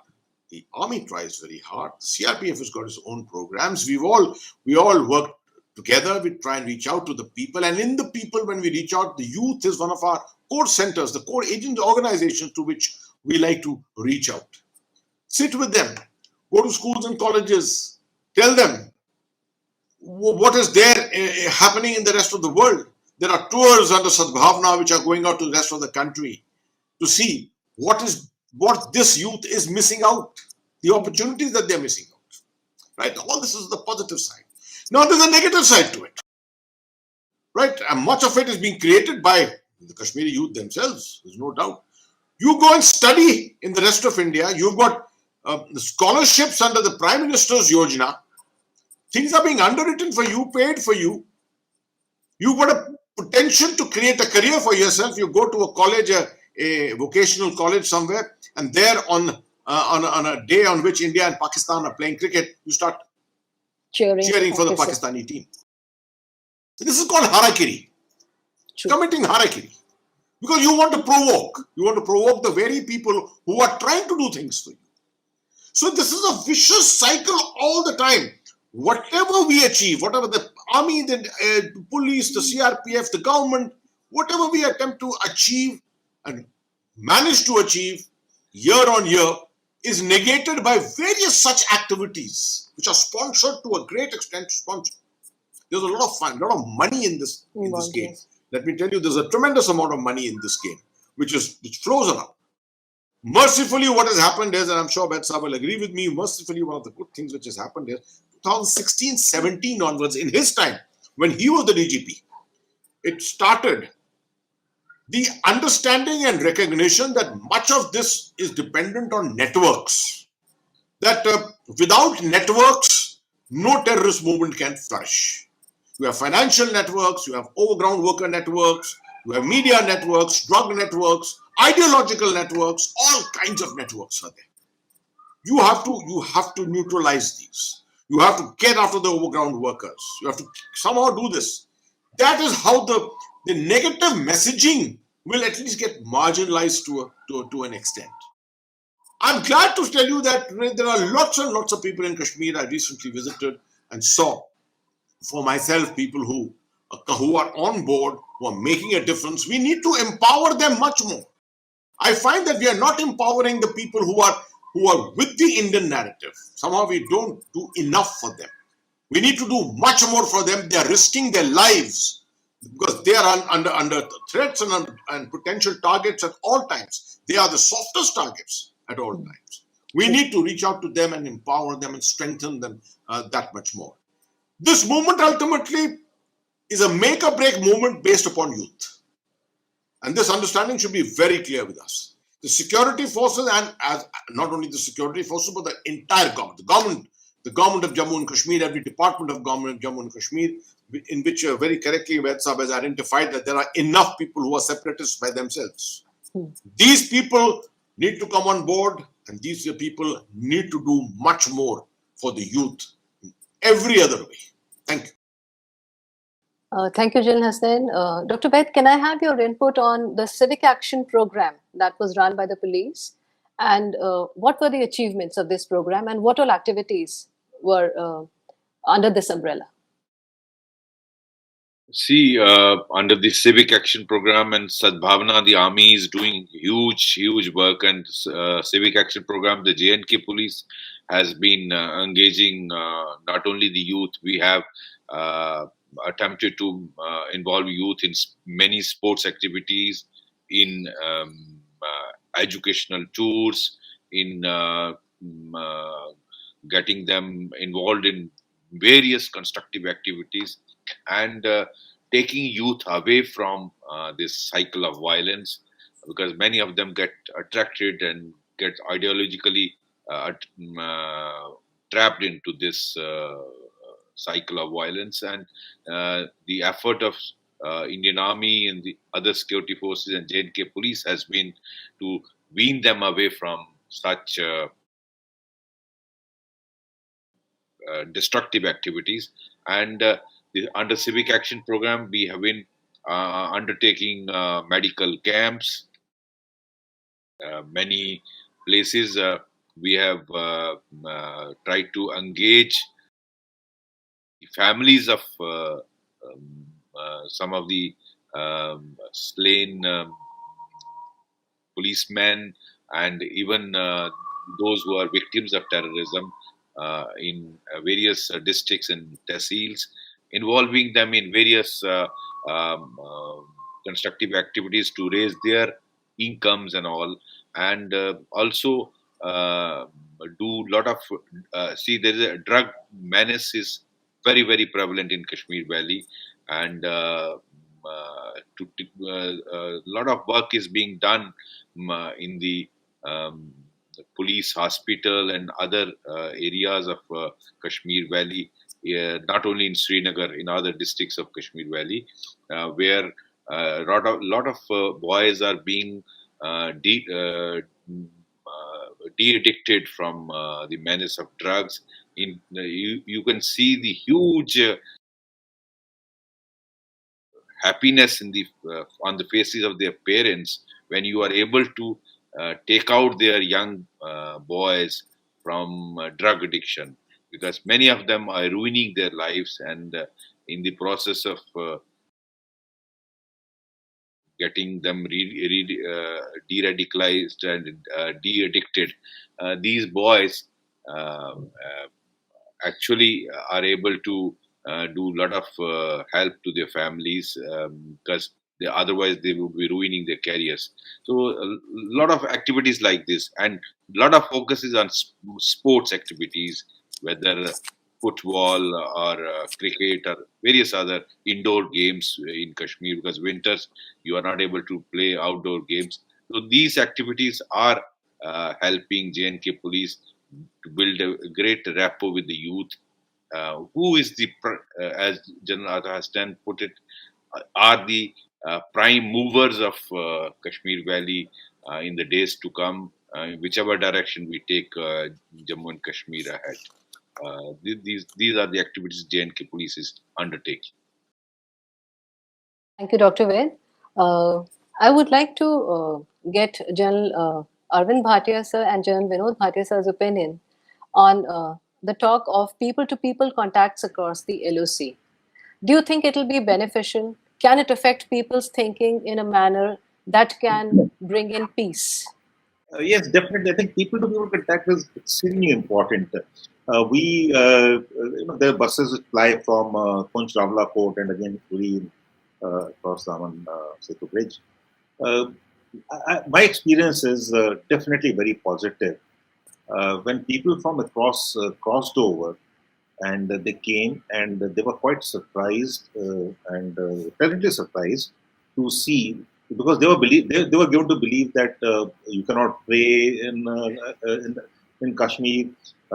The army tries very hard. The CRPF has got its own programs. We all work together. We try and reach out to the people. And in the people, when we reach out, the youth is one of our core centers, the core agent organizations to which we like to reach out. Sit with them. Go to schools and colleges. Tell them what is there happening in the rest of the world. There are tours under Sadbhavna which are going out to the rest of the country to see what this youth is missing out, the opportunities that they're missing out. Right? All this is the positive side. Now there's a negative side to it. Right? And much of it is being created by the Kashmiri youth themselves. There's no doubt. You go and study in the rest of India. You've got the scholarships under the Prime Minister's Yojana. Things are being underwritten for you, paid for you. You've got a potential to create a career for yourself. You go to a college, a vocational college somewhere, and there on a day on which India and Pakistan are playing cricket, you start cheering for the Pakistani team. So this is called harakiri.
True.
Committing harakiri. Because you want to provoke. You want to provoke the very people who are trying to do things for you. So this is a vicious cycle all the time. Whatever we achieve, whatever the army, the police, the CRPF, the government, whatever we attempt to achieve and manage to achieve year on year is negated by various such activities which are sponsored to a great extent. There's a lot of fun, a lot of money in this game. Let me tell you, there's a tremendous amount of money in this game which flows around. Mercifully, what has happened is, and I'm sure Betsab will agree with me, mercifully, one of the good things which has happened is 2016-17 onwards, in his time, when he was the DGP, it started the understanding and recognition that much of this is dependent on networks. That without networks, no terrorist movement can flourish. You have financial networks, you have overground worker networks, you have media networks, drug networks, ideological networks, all kinds of networks are there. You have to neutralize these. You have to get after the overground workers. You have to somehow do this. That is how the negative messaging will at least get marginalized to an extent. I'm glad to tell you that there are lots and lots of people in Kashmir I recently visited and saw for myself, people who are on board, who are making a difference. We need to empower them much more. I find that we are not empowering the people who are with the Indian narrative. Somehow we don't do enough for them. We need to do much more for them. They are risking their lives because they are under threats and potential targets at all times. They are the softest targets at all times. We need to reach out to them and empower them and strengthen them that much more. This movement ultimately is a make or break movement based upon youth. And this understanding should be very clear with us. The security forces, and as not only the security forces, but the entire government, the government of Jammu and Kashmir, every department of government of Jammu and Kashmir, in which very correctly Vaid has identified that there are enough people who are separatists by themselves. These people need to come on board, and these people need to do much more for the youth in every other way. Thank you.
Thank you, Jill Hasnain. Dr. Vaid, can I have your input on the civic action program that was run by the police? And what were the achievements of this program and what all activities were under this umbrella?
See, under the Civic Action Program and Sadbhavna, the army is doing huge work. And Civic Action Program, the J&K police has been engaging not only the youth. We have attempted to involve youth in many sports activities, in educational tours, in getting them involved in various constructive activities, and taking youth away from this cycle of violence, because many of them get attracted and get ideologically trapped into this cycle of violence, and the effort of Indian Army and the other security forces and J&K police has been to wean them away from such destructive activities. And under civic action program, we have been undertaking medical camps. Many places we have tried to engage the families of some of the slain policemen, and even those who are victims of terrorism in various districts and tehsils, involving them in various constructive activities to raise their incomes and all, and also do lot of see, there is a drug menace is very prevalent in Kashmir Valley, and a lot of work is being done in the police hospital and other areas of Kashmir Valley, not only in Srinagar, in other districts of Kashmir Valley, where a lot of boys are being de-addicted from the menace of drugs. You can see the huge happiness in the on the faces of their parents when you are able to take out their young boys from drug addiction, because many of them are ruining their lives, and in the process of getting them de-radicalized and de-addicted, these boys actually are able to do a lot of help to their families, because otherwise they would be ruining their careers. So a lot of activities like this, and a lot of focus is on sports activities, whether football or cricket or various other indoor games in Kashmir, because winters you are not able to play outdoor games. So these activities are helping J&K police to build a great rapport with the youth, who is the, as General Atta Hassan put it, are the prime movers of Kashmir Valley in the days to come, whichever direction we take Jammu and Kashmir ahead. These are the activities J&K police is undertaking.
Thank you, Dr. Ved. I would like to get General Arvind Bhatia sir and General Vinod Bhatia sir's opinion on the talk of people-to-people contacts across the LOC. Do you think it will be beneficial? Can it affect people's thinking in a manner that can bring in peace?
Yes, definitely. I think people-to-people contact is extremely important. There are buses that fly from Punch Ravla Port and again Puri across Daman Setu Bridge. My experience is definitely very positive. When people from across crossed over, and they came and they were quite surprised and pleasantly surprised to see, because they were given to believe that you cannot pray in Kashmir,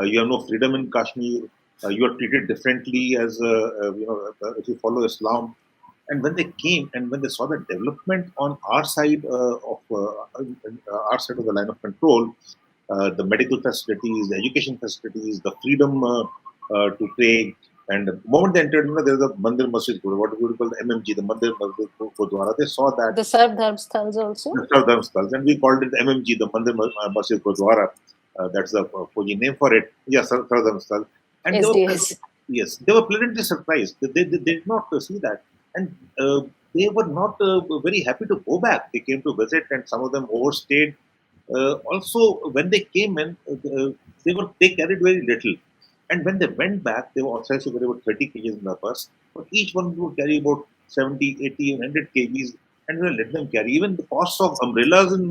you have no freedom in Kashmir, you are treated differently as if you follow Islam. And when they came and when they saw the development on our side of the line of control, the medical facilities, the education facilities, the freedom to pray. And the moment they entered, there was a Mandir Masjid, what we call the MMG, the Mandir Masjid Gurdwara. They saw that.
The Sarv Dharm Sthals also?
The Sarv Dharm Sthals. And we called it the MMG, the Mandir Masjid Gurdwara. That's the Fuji name for it. Yes, Sarv Dharm Sthals. And they were pleasantly surprised. They did not see that. And they were not very happy to go back. They came to visit and some of them overstayed. Also, when they came in, they carried very little. And when they went back, they were authorized to carry about 30 kgs in the bus. But each one would carry about 70, 80, 100 kgs, and we let them carry. Even the cost of umbrellas in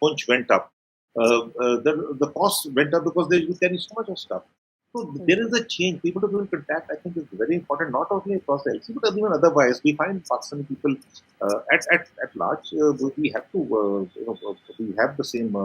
Punch went up. The cost went up because they would carry so much of stuff. So there is a change. People-to-people contact, I think, is very important, not only across the LC, but even otherwise. We find Pakistani people at large. We have to, we have the same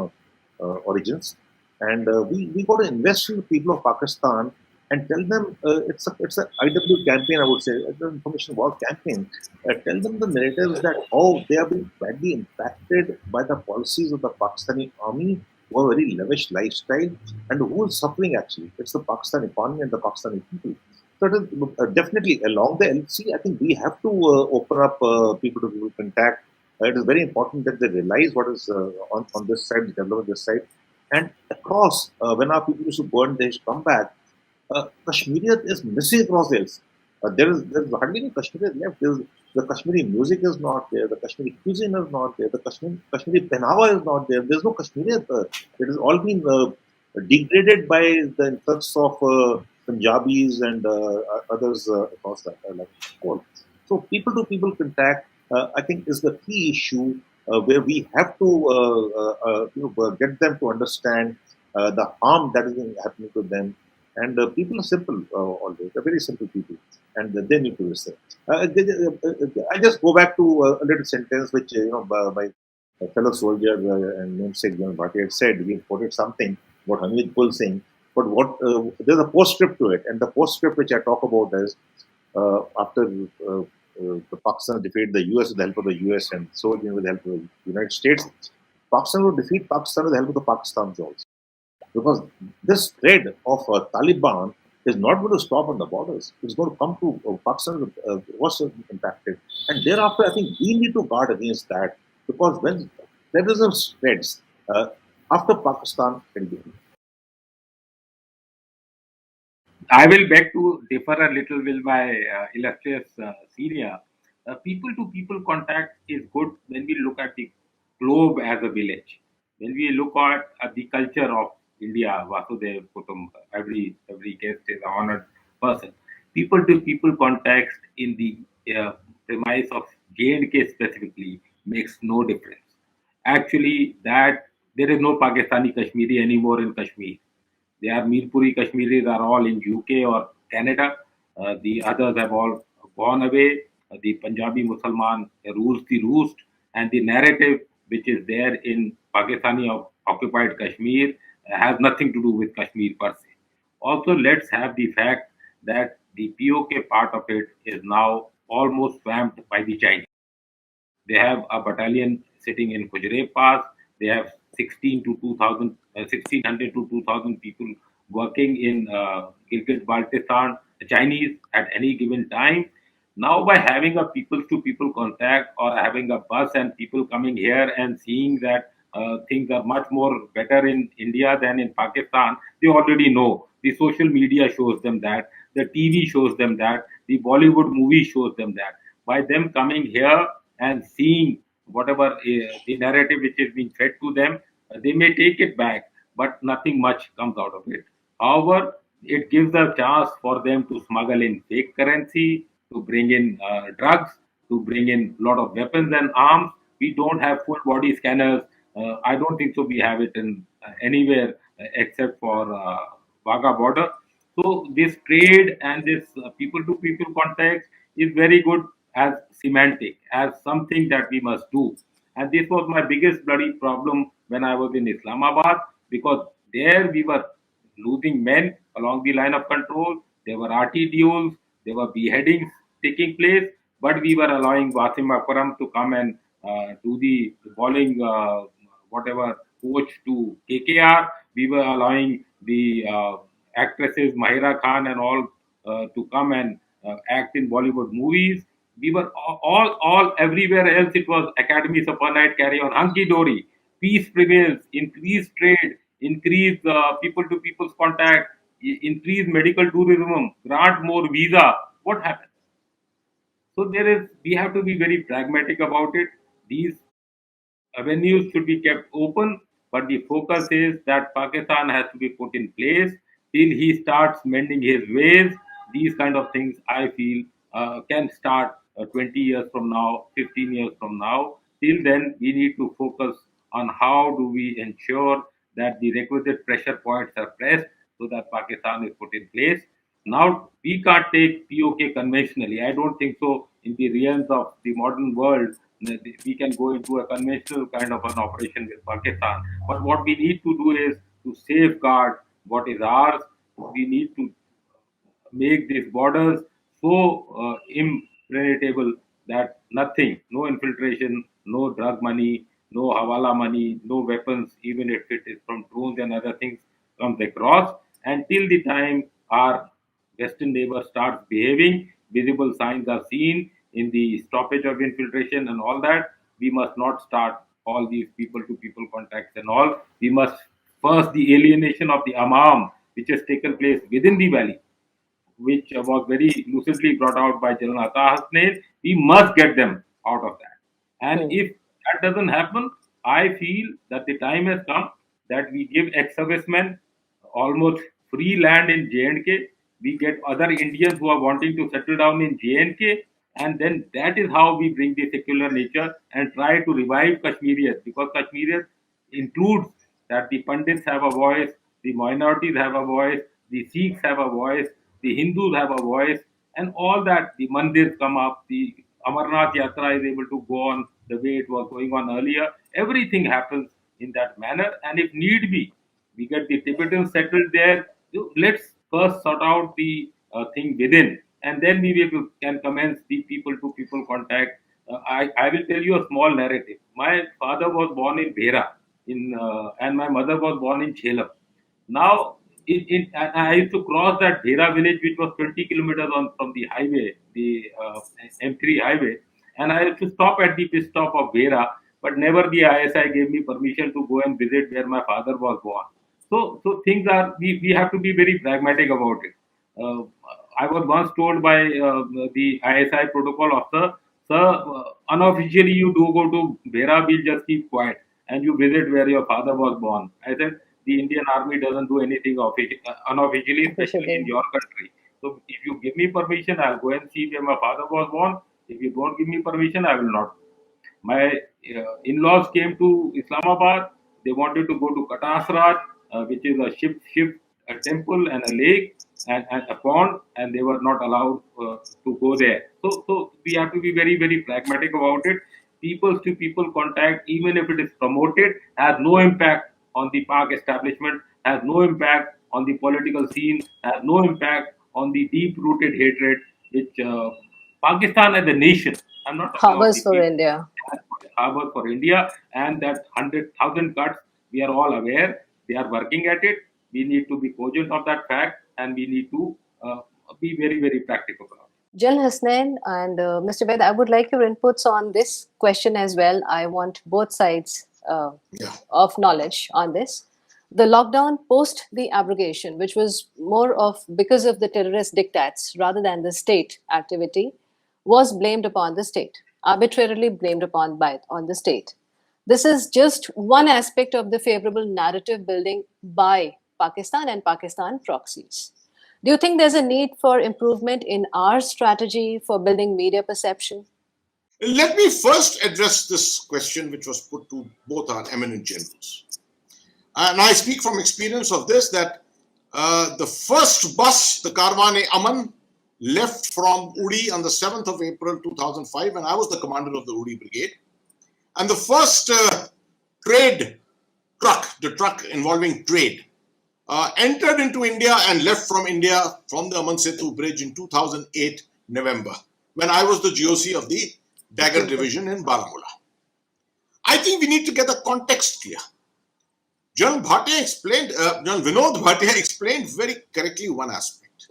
origins. And we got to invest in the people of Pakistan and tell them it's a IW campaign, I would say, it's an information war campaign. Tell them the narratives that how they are being badly impacted by the policies of the Pakistani army, who have a very lavish lifestyle, and who is suffering actually. It's the Pakistan economy and the Pakistani people. So it is, definitely along the LC, I think we have to open up people to people contact. It is very important that they realize what is on this side, develop this side, and across, when our people used to go and they used to come back, Kashmiriyat is missing across the hills. There is hardly any Kashmiriyat left. The Kashmiri music is not there. The Kashmiri cuisine is not there. The Kashmiri penawa is not there. There's no Kashmiriyat. It has all been degraded by the influx of Punjabis and others across that like whole. So people to people contact, I think, is the key issue where we have to get them to understand the harm that is happening to them. And people are simple always. They're very simple people, and they need to listen. I just go back to a little sentence which by a fellow soldier and namesake John Bhatia had said. We quoted something about Hamid Kul Singh, but what there's a postscript to it, and the postscript which I talk about is after the Pakistan defeated the US with the help of the US and Soviet with the help of the United States, Pakistan will defeat Pakistan with the help of the Pakistans also. Because this spread of Taliban is not going to stop on the borders. It's going to come to Pakistan was impacted. And thereafter, I think we need to guard against that because when terrorism spreads after Pakistan, it will be.
I will beg to differ a little with my illustrious senior. People to people contact is good when we look at the globe as a village. When we look at the culture of India, Vasudev Kutum, every guest is an honored person. People to people context in the premise of J&K specifically makes no difference. Actually, that there is no Pakistani Kashmiri anymore in Kashmir. They are Mirpuri Kashmiris are all in UK or Canada. The others have all gone away. The Punjabi Musalman rules the roost, and the narrative which is there in Pakistani occupied Kashmir has nothing to do with Kashmir per se. Also, let's have the fact that the POK part of it is now almost swamped by the Chinese. They have a battalion sitting in Kujre Pass. They have 16 to 2000, 1600 to 2000 people working in Gilgit Baltistan, Chinese at any given time. Now, by having a people to people contact or having a bus and people coming here and seeing that things are much more better in India than in Pakistan, they already know. The social media shows them that, the TV shows them that, the Bollywood movie shows them that. By them coming here and seeing whatever the narrative which is being fed to them, they may take it back, but nothing much comes out of it. However, it gives a chance for them to smuggle in fake currency, to bring in drugs, to bring in a lot of weapons and arms. We don't have full body scanners. I don't think so. We have it in anywhere except for Wagah border. So this trade and this people-to-people context is very good as semantic, as something that we must do. And this was my biggest bloody problem when I was in Islamabad because there we were losing men along the line of control. There were RT duels, there were beheadings taking place, but we were allowing Wasim Akram to come and do the bowling, whatever coach to KKR. We were allowing the actresses Mahira Khan and all to come and act in Bollywood movies. We were all everywhere else. It was Academy Supper Night, carry on, hunky dory. Peace prevails, increased trade, increase people to people's contact, increase medical tourism, grant more visa. What happens? So we have to be very pragmatic about it. These avenues should be kept open, but the focus is that Pakistan has to be put in place till he starts mending his ways. These kind of things, I feel, can start 20 years from now, 15 years from now. Till then, we need to focus on how do we ensure that the requisite pressure points are pressed so that Pakistan is put in place. Now, we can't take POK conventionally. I don't think so. In the realms of the modern world, we can go into a conventional kind of an operation with Pakistan. But what we need to do is to safeguard what is ours. We need to make these borders so impenetrable that nothing, no infiltration, no drug money, no hawala money, no weapons, even if it is from drones and other things, comes across. Until the time our western neighbor starts behaving, visible signs are seen in the stoppage of infiltration and all that. We must not start all these people to people contacts and all. We must first the alienation of the Amam, which has taken place within the valley, which was very lucidly brought out by General Atta Hasnain. We must get them out of that. And
Hmm.
if that doesn't happen, I feel that the time has come that we give ex-servicemen almost free land in J&K. We get other Indians who are wanting to settle down in J&K, and then that is how we bring the secular nature and try to revive Kashmirians, because Kashmirians includes that the Pandits have a voice, the minorities have a voice, the Sikhs have a voice, the Hindus have a voice, and all that. The mandirs come up, the Amarnath Yatra is able to go on the way it was going on earlier. Everything happens in that manner, and if need be, we get the Tibetans settled there. Let's first sort out the thing within, and then we can commence the people to people contact. I will tell you a small narrative. My father was born in Bhera, and my mother was born in Jhelum. Now, and I used to cross that Bhera village, which was 20 kilometers on from the highway, the M3 highway, and I used to stop at the pit stop of Bhera, but never the ISI gave me permission to go and visit where my father was born. So things are, we have to be very pragmatic about it. Uh, I was once told by the ISI protocol officer, sir, unofficially you do go to Bhera, we'll just keep quiet and you visit where your father was born. I said, the Indian army doesn't do anything unofficially, especially in
Officially.
your country. So if you give me permission, I'll go and see where my father was born. If you don't give me permission, I will not. My in-laws came to Islamabad. They wanted to go to Katasraj, which is a a temple and a lake and a pond, and they were not allowed to go there. So we have to be very, very pragmatic about it. People to people contact, even if it is promoted, has no impact on the park establishment, has no impact on the political scene, has no impact on the deep-rooted hatred which Pakistan as a nation. I'm not talking about
Harbors
the
for
people
India.
harbor for India, and that 100,000 cuts, we are all aware. They are working at it. We need to be cogent of that fact, and we need to be very, very practical about it.
General Hasnain and Mr. Bed, I would like your inputs on this question as well. I want both sides
Yeah.
of knowledge on this. The lockdown post the abrogation, which was more of because of the terrorist diktats rather than the state activity, was blamed upon the state, arbitrarily blamed upon by on the state. This is just one aspect of the favorable narrative building by Pakistan and Pakistan proxies. Do you think there's a need for improvement in our strategy for building media perception?
Let me first address this question which was put to both our eminent generals. And I speak from experience of this that the first bus, the Karwan-e-Aman, left from Uri on the 7th of April 2005, and I was the commander of the Uri Brigade. And the first trade truck, the truck involving trade, entered into India and left from India from the Aman Setu bridge in 2008 November, when I was the GOC of the Dagger division in Baramulla. I think we need to get the context clear. General Vinod Bhatia explained very correctly one aspect.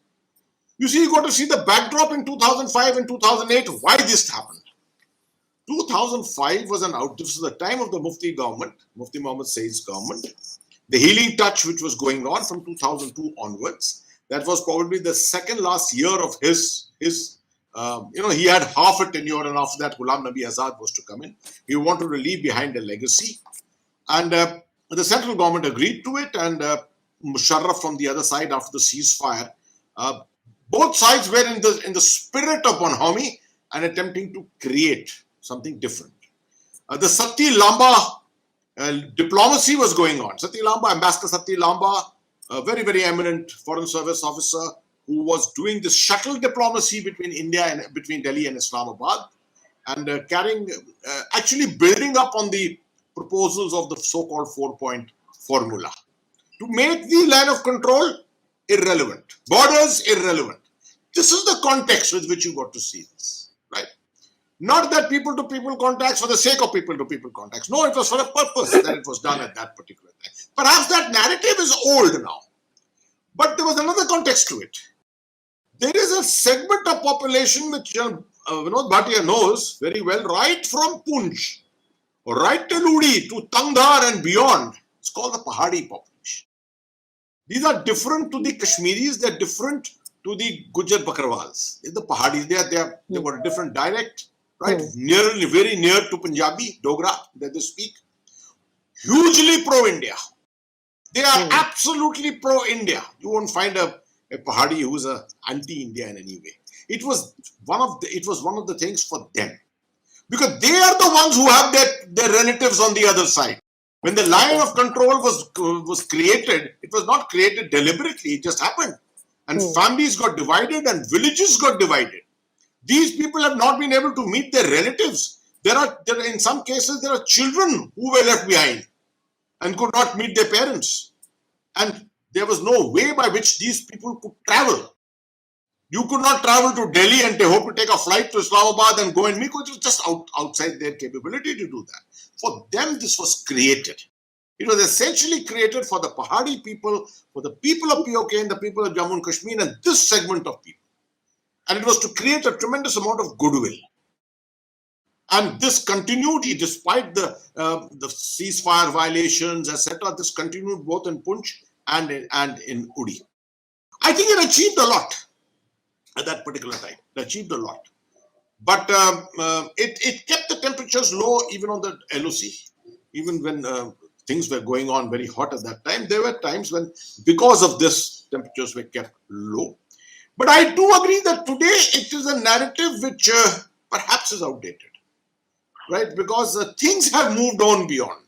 You see, you got to see the backdrop in 2005 and 2008, why this happened. 2005 was this was the time of the Mufti government, Mufti Muhammad Said's government. The healing touch which was going on from 2002 onwards, that was probably the second last year of his he had half a tenure, and after that Ghulam Nabi Azad was to come in. He wanted to leave behind a legacy, and the central government agreed to it, and Musharraf from the other side after the ceasefire. Both sides were in the spirit of bonhomie and attempting to create something different. The Sati Lamba diplomacy was going on. Sati Lamba, Ambassador Sati Lamba, a very, very eminent foreign service officer who was doing this shuttle diplomacy between India and between Delhi and Islamabad, and actually building up on the proposals of the so-called 4-point formula. to make the line of control irrelevant, borders irrelevant. This is the context with which you got to see this, right? Not that people-to-people contacts for the sake of people-to-people contacts. No, it was for a purpose that it was done at that particular time. Perhaps that narrative is old now, but there was another context to it. There is a segment of population which Vinod Bhatia knows very well, right from Poonch, right till Uri, to Tangdhar and beyond. It's called the Pahadi population. These are different to the Kashmiris. They're different to the Gujar Bakarwals. The Pahadis, they've got a different dialect, right? Very near to Punjabi, Dogra, that they speak. Hugely pro-India. They are absolutely pro-India. You won't find a Pahadi who's a anti-India in any way. It was one of the things for them, because they are the ones who have their relatives on the other side. When the line of control was created, it was not created deliberately. It just happened, and families got divided and villages got divided. These people have not been able to meet their relatives. There are in some cases there are children who were left behind and could not meet their parents, and there was no way by which these people could travel. You could not travel to Delhi and they hope to take a flight to Islamabad and go and meet. It was just outside their capability to do that. For them, this was created. It was essentially created for the Pahadi people, for the people of POK and the people of Jammu and Kashmir and this segment of people. And it was to create a tremendous amount of goodwill. And this continued despite the ceasefire violations, etc. This continued both in Poonch and in Uri. I think it achieved a lot at that particular time. It achieved a lot. But it kept the temperatures low even on the LOC. Even when things were going on very hot at that time, there were times when, because of this, temperatures were kept low. But I do agree that today it is a narrative which perhaps is outdated, right? Because things have moved on beyond.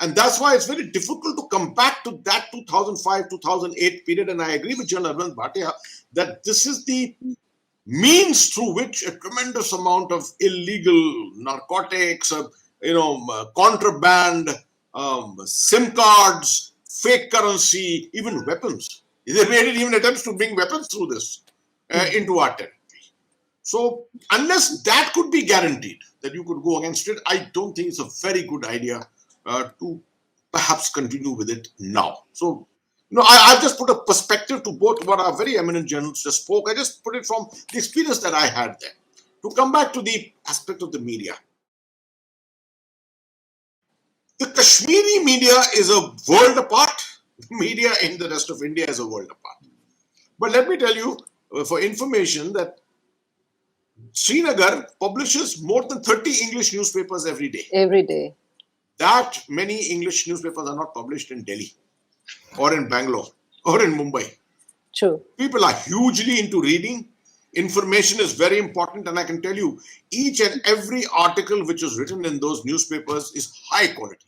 And that's why it's very difficult to come back to that 2005-2008 period. And I agree with General Arvind Bhatia that this is the means through which a tremendous amount of illegal narcotics, contraband, SIM cards, fake currency, even weapons. They made even attempts to bring weapons through this into our territory. So unless that could be guaranteed, that you could go against it, I don't think it's a very good idea to perhaps continue with it now. So, I've just put a perspective to both what our very eminent journalists just spoke. I just put it from the experience that I had there. To come back to the aspect of the media. The Kashmiri media is a world apart. Media in the rest of India is a world apart. But let me tell you, for information, that Srinagar publishes more than 30 English newspapers every day.
Every day.
That many English newspapers are not published in Delhi or in Bangalore or in Mumbai.
True.
People are hugely into reading. Information is very important, and I can tell you, each and every article which is written in those newspapers is high quality.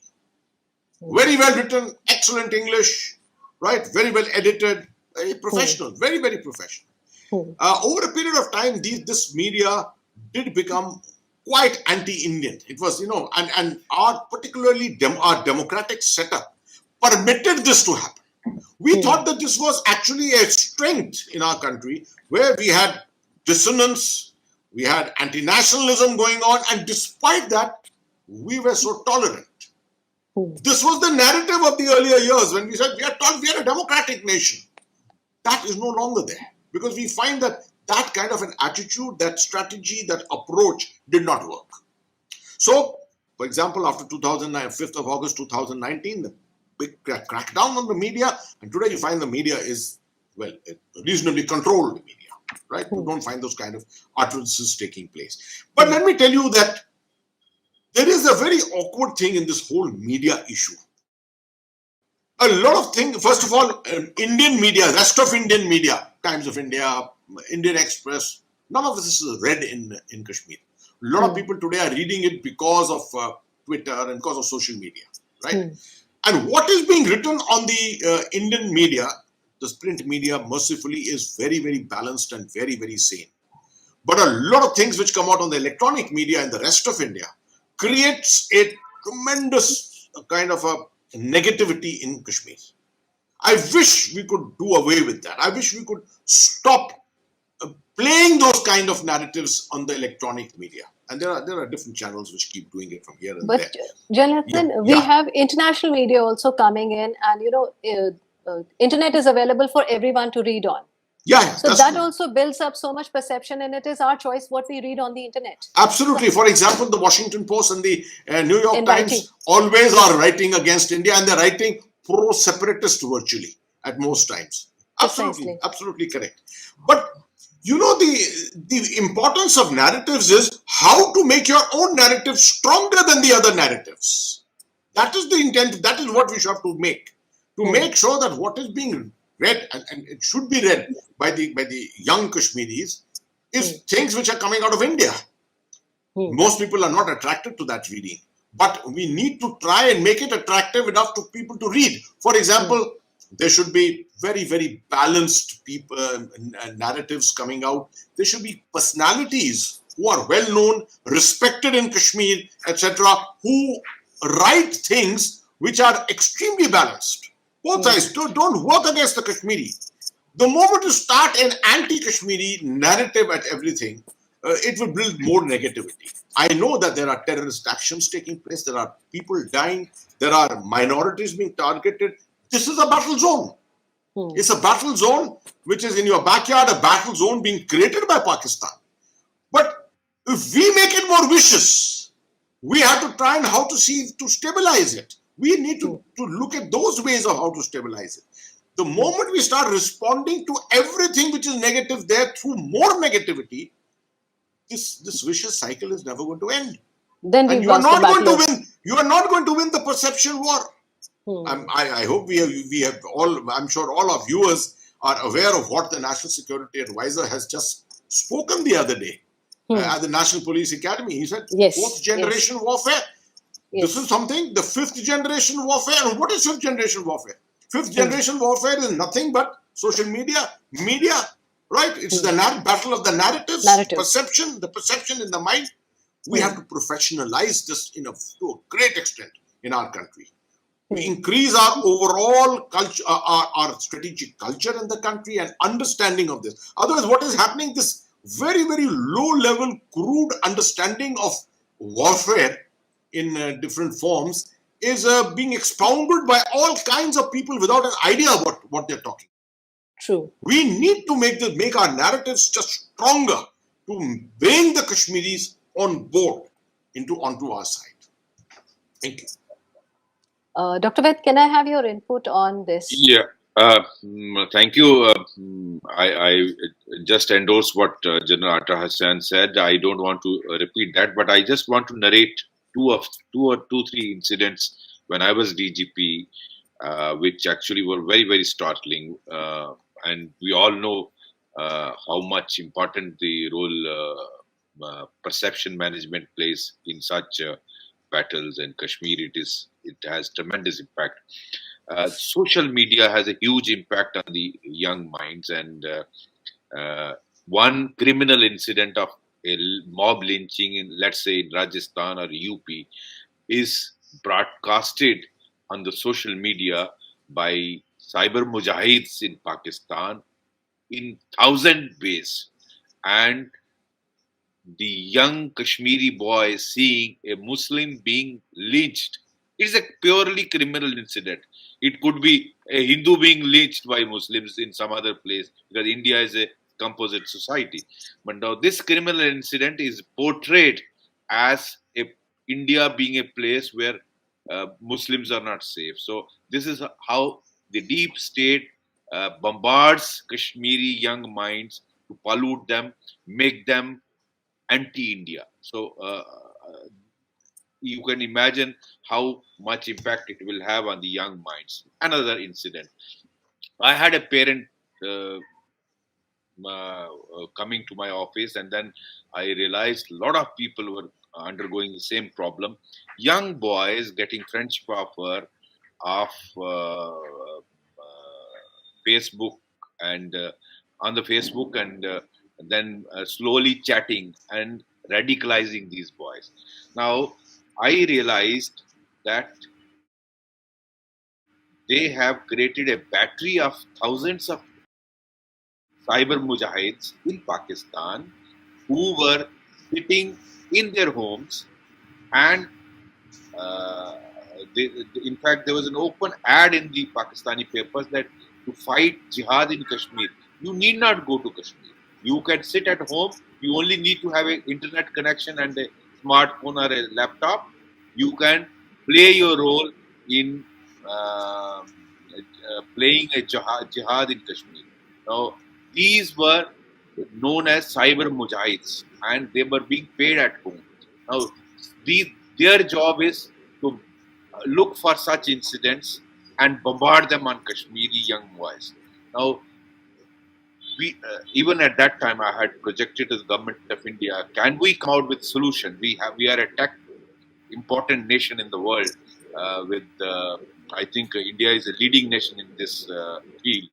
Very well written, excellent English, right? Very well edited, very professional, very, very professional. Over a period of time, this media did become quite anti-Indian. It was, and our particularly our democratic setup permitted this to happen. We thought that this was actually a strength in our country, where we had dissonance, we had anti-nationalism going on, and despite that, we were so tolerant. This was the narrative of the earlier years when we said we are a democratic nation. That is no longer there, because we find that kind of an attitude, that strategy, that approach did not work. So, for example, after 2009, 5th of August 2019, the big crackdown on the media, and today you find the media is, reasonably controlled media, right? You don't find those kind of utterances taking place. But let me tell you that there is a very awkward thing in this whole media issue. A lot of things, first of all, Indian media, rest of Indian media, Times of India, Indian Express, none of this is read in Kashmir. A lot of people today are reading it because of Twitter and because of social media, right? And what is being written on the Indian media, the print media, mercifully, is very, very balanced and very, very sane. But a lot of things which come out on the electronic media in the rest of India creates a tremendous kind of a negativity in Kashmir. I wish we could do away with that. I wish we could stop playing those kind of narratives on the electronic media. And there are different channels which keep doing it from here and
But
there.
Jonathan,
Yeah,
we
yeah.
have international media also coming in, and internet is available for everyone to read on.
Yeah,
So
that's
that
true.
also builds up so much perception, and it is our choice what we read on the internet.
Absolutely. For example, the Washington Post and the New York
In
Times
writing.
always are writing against India, and they're writing pro-separatist virtually at most times. Absolutely,
Precisely.
absolutely correct. But the importance of narratives is how to make your own narrative stronger than the other narratives. That is the intent. That is what we should have to make. To make sure that what is being read, and it should be read by the young Kashmiris, is things which are coming out of India. Most people are not attracted to that reading, but we need to try and make it attractive enough to people to read. For example, there should be very, very balanced people, narratives coming out. There should be personalities who are well known, respected in Kashmir, etc., who write things which are extremely balanced. Both sides don't work against the Kashmiri. The moment you start an anti-Kashmiri narrative at everything, it will build more negativity. I know that there are terrorist actions taking place, there are people dying, there are minorities being targeted. This is a battle zone. It's a battle zone which is in your backyard, a battle zone being created by Pakistan. But if we make it more vicious, we have to try and how to stabilize it. We need to look at those ways of how to stabilize it. The moment we start responding to everything which is negative there through more negativity, this vicious cycle is never going to end.
Then
And
we've
you are
lost the
not going
battle.
to win. You are not going to win the perception war. I hope we have all. I'm sure all our viewers are aware of what the National Security Advisor has just spoken the other day at the National Police Academy. He said,
Yes,
fourth generation warfare. This is something, the fifth generation warfare. And what is fifth generation warfare? Fifth generation warfare is nothing but social media, right? It's the battle of the narratives, perception, the perception in the mind. We have to professionalize this to a great extent in our country. We increase our overall culture, our strategic culture in the country and understanding of this. Otherwise, what is happening? This very, very low-level, crude understanding of warfare in different forms is being expounded by all kinds of people without an idea of what they're talking.
True.
We need to make our narratives just stronger to bring the Kashmiris on board onto our side. Thank you.
Dr. Ved, can I have your input on this?
Yeah. Thank you. I just endorse what General Atta Hassan said. I don't want to repeat that, but I just want to narrate three incidents when I was DGP, which actually were very, very startling. And we all know how much important the role perception management plays in such battles. And Kashmir, it has tremendous impact. Social media has a huge impact on the young minds, and one criminal incident of a mob lynching in, let's say, in Rajasthan or UP is broadcasted on the social media by cyber mujahids in Pakistan in 1,000 ways, and the young Kashmiri boy seeing a Muslim being lynched. It's a purely criminal incident. It could be a Hindu being lynched by Muslims in some other place, because India is a composite society. But now this criminal incident is portrayed as India being a place where Muslims are not safe. So this is how the deep state bombards Kashmiri young minds to pollute them, make them anti-India. So you can imagine how much impact it will have on the young minds. Another incident. I had a parent coming to my office, and then I realized a lot of people were undergoing the same problem. Young boys getting friendship offer of Facebook and on the Facebook, and then slowly chatting and radicalizing these boys. Now, I realized that they have created a battery of thousands of cyber mujahids in Pakistan who were sitting in their homes and uh, in fact there was an open ad in the Pakistani papers that to fight jihad in Kashmir you need not go to Kashmir, you can sit at home, you only need to have an internet connection and a smartphone or a laptop, you can play your role in playing a jihad in Kashmir. Now, these were known as cyber mujahids and they were being paid at home. Now, these, their job is to look for such incidents and bombard them on Kashmiri young boys. Now, we even at that time, I had projected to the government of India, can we come out with solution? We are a tech important nation in the world. I think India is a leading nation in this field.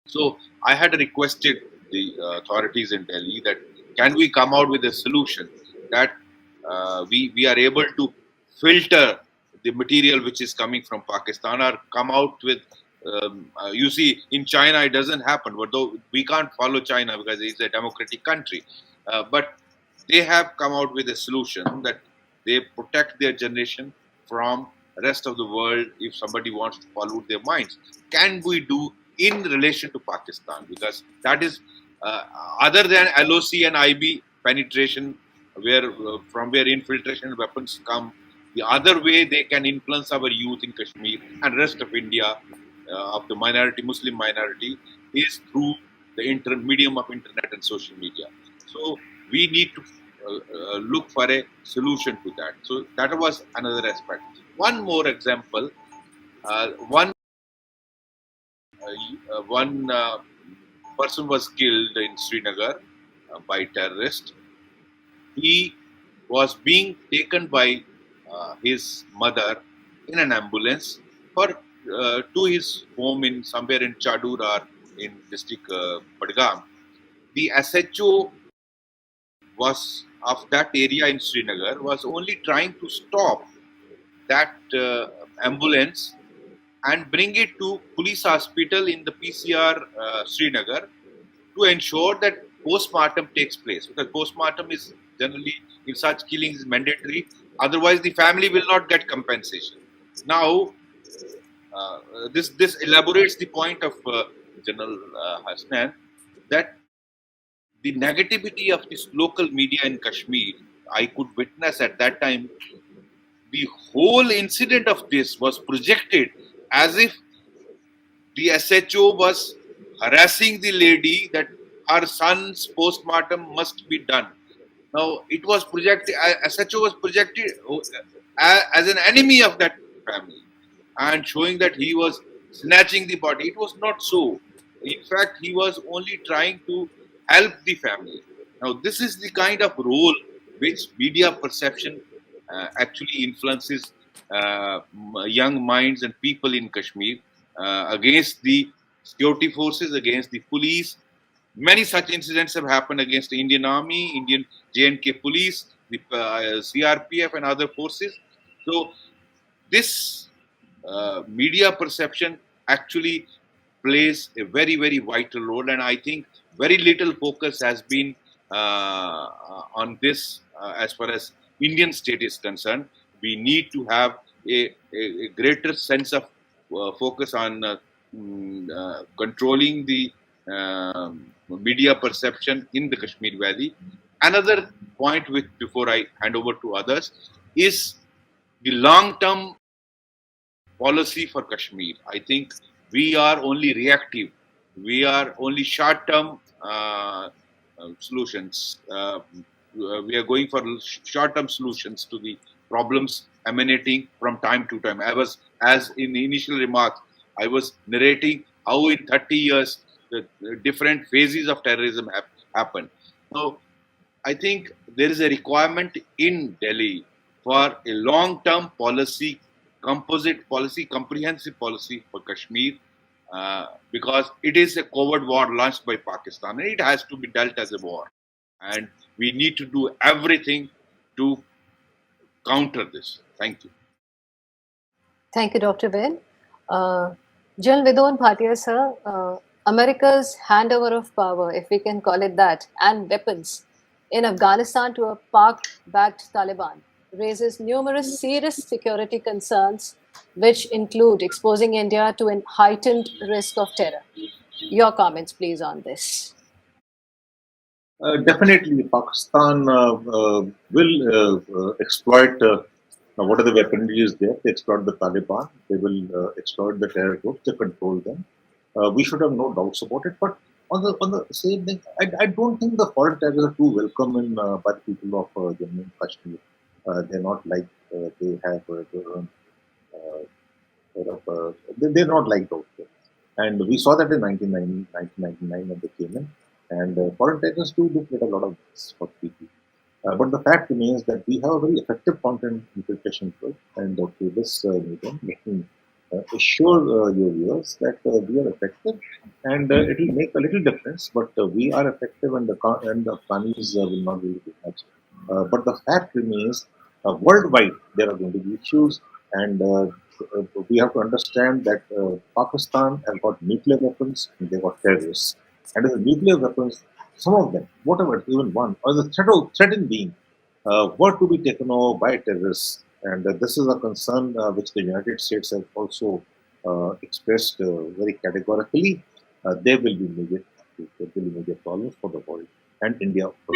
So I had requested the authorities in Delhi that can we come out with a solution that we are able to filter the material which is coming from Pakistan or come out with you see in China it doesn't happen, but though we can't follow China because it's a democratic country, but they have come out with a solution that they protect their generation from rest of the world if somebody wants to pollute their minds. Can we do in relation to Pakistan? Because that is other than LOC and IB penetration, where from where infiltration weapons come, the other way they can influence our youth in Kashmir and rest of India of the minority, Muslim minority, is through the medium of internet and social media. So we need to look for a solution to that. So that was another aspect. One more example. One person was killed in Srinagar by terrorists. He was being taken by his mother in an ambulance to his home in somewhere in Chadur or in district Badgam. The SHO was of that area in Srinagar was only trying to stop that ambulance and bring it to police hospital in the PCR Srinagar to ensure that postmortem takes place, because postmortem is generally in such killings is mandatory, otherwise the family will not get compensation. Now this elaborates the point of General Hasnan that the negativity of this local media in Kashmir, I could witness at that time, the whole incident of this was projected as if the SHO was harassing the lady that her son's postmortem must be done. Now, it was projected, SHO was projected as an enemy of that family and showing that he was snatching the body. It was not so. In fact, he was only trying to help the family. Now, this is the kind of role which media perception actually influences young minds and people in Kashmir against the security forces, against the police. Many such incidents have happened against the Indian Army, Indian J&K police, the CRPF and other forces. So this media perception actually plays a very, very vital role. And I think very little focus has been on this as far as Indian state is concerned. We need to have a greater sense of focus on controlling the media perception in the Kashmir Valley. Another point, which before I hand over to others, is the long-term policy for Kashmir. I think we are only reactive. We are only short-term solutions. We are going for short-term solutions to the problems emanating from time to time. As in the initial remarks, I was narrating how in 30 years the different phases of terrorism have happened. So I think there is a requirement in Delhi for a long-term policy, composite policy, comprehensive policy for Kashmir, because it is a covert war launched by Pakistan and it has to be dealt as a war. And we need to do everything to counter this. Thank you.
Thank you, Dr. Ben. General Vidwan Bhatia, sir, America's handover of power, if we can call it that, and weapons in Afghanistan to a Pak-backed Taliban raises numerous serious security concerns, which include exposing India to a heightened risk of terror. Your comments, please, on this.
Definitely, Pakistan will exploit what are the weaponry is there. They exploit the Taliban. They will exploit the terror groups. They control them. We should have no doubts about it. But on the same thing, I don't think the foreign terrorists are too welcome in by the people of Jammu and Kashmir. They're not like they have their own they're not liked out there. And we saw that in 1999 when they came in. And foreign terrorists do get a lot of this for people. But the fact remains that we have a very effective content infiltration tool. And through this meeting, let me assure your viewers that we are effective and it will make a little difference. But we are effective and the Afghanis will not really be much. But the fact remains worldwide there are going to be issues and we have to understand that Pakistan has got nuclear weapons and they've got terrorists. And the nuclear weapons, some of them, whatever, even one, or the threatened being, were to be taken over by terrorists. And this is a concern which the United States have also expressed very categorically. There will be major problems for the world and India also.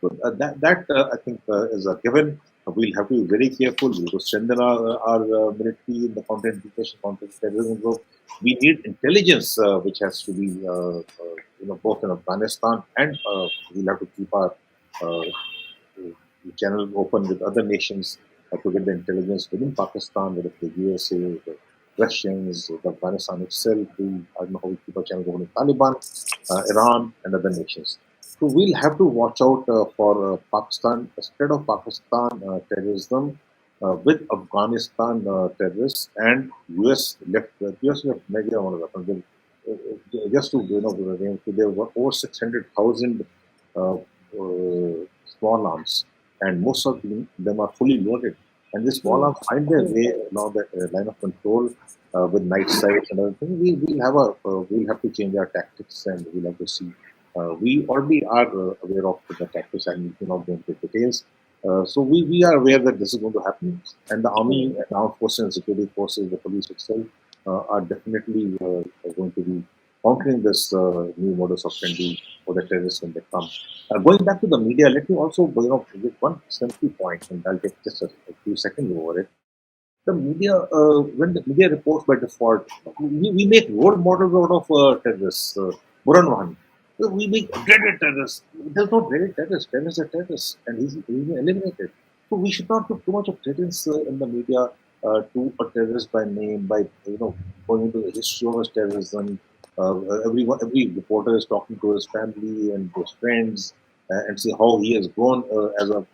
So I think is a given. We'll have to be very careful. We have to strengthen our military in the counter-terrorism group. We need intelligence, which has to be, both in Afghanistan and we'll have to keep our channel open with other nations to get the intelligence within Pakistan, whether it's the USA, the Russians, the Afghanistan itself. I don't know how we keep our channel open with Taliban, Iran, and other nations. So we'll have to watch out for Pakistan, spread of Pakistan terrorism with Afghanistan terrorists and US left mega amount of weapons. Just to there were over 600,000 small arms, and most of them are fully loaded. And these small arms find their way along the line of control with night sights and other things. We'll have to change our tactics, and we'll have to see. We already are aware of the tactics, and we cannot go into details. So we are aware that this is going to happen, and the army, and armed forces, and security forces, the police itself, are definitely going to be countering this new modus operandi for the terrorists when they come. Going back to the media, let me also give one simple point, and I'll take just a few seconds over it. The media, when the media reports by default, we make role models out of terrorists. Burhan we make dreaded terrorists. There's no dreaded terrorists. Terrorists are terrorists, and he's been eliminated. So we should not put too much of credence in the media to a terrorist by name, by going into the history of his terrorism. Every reporter is talking to his family and his friends and see how he has grown as a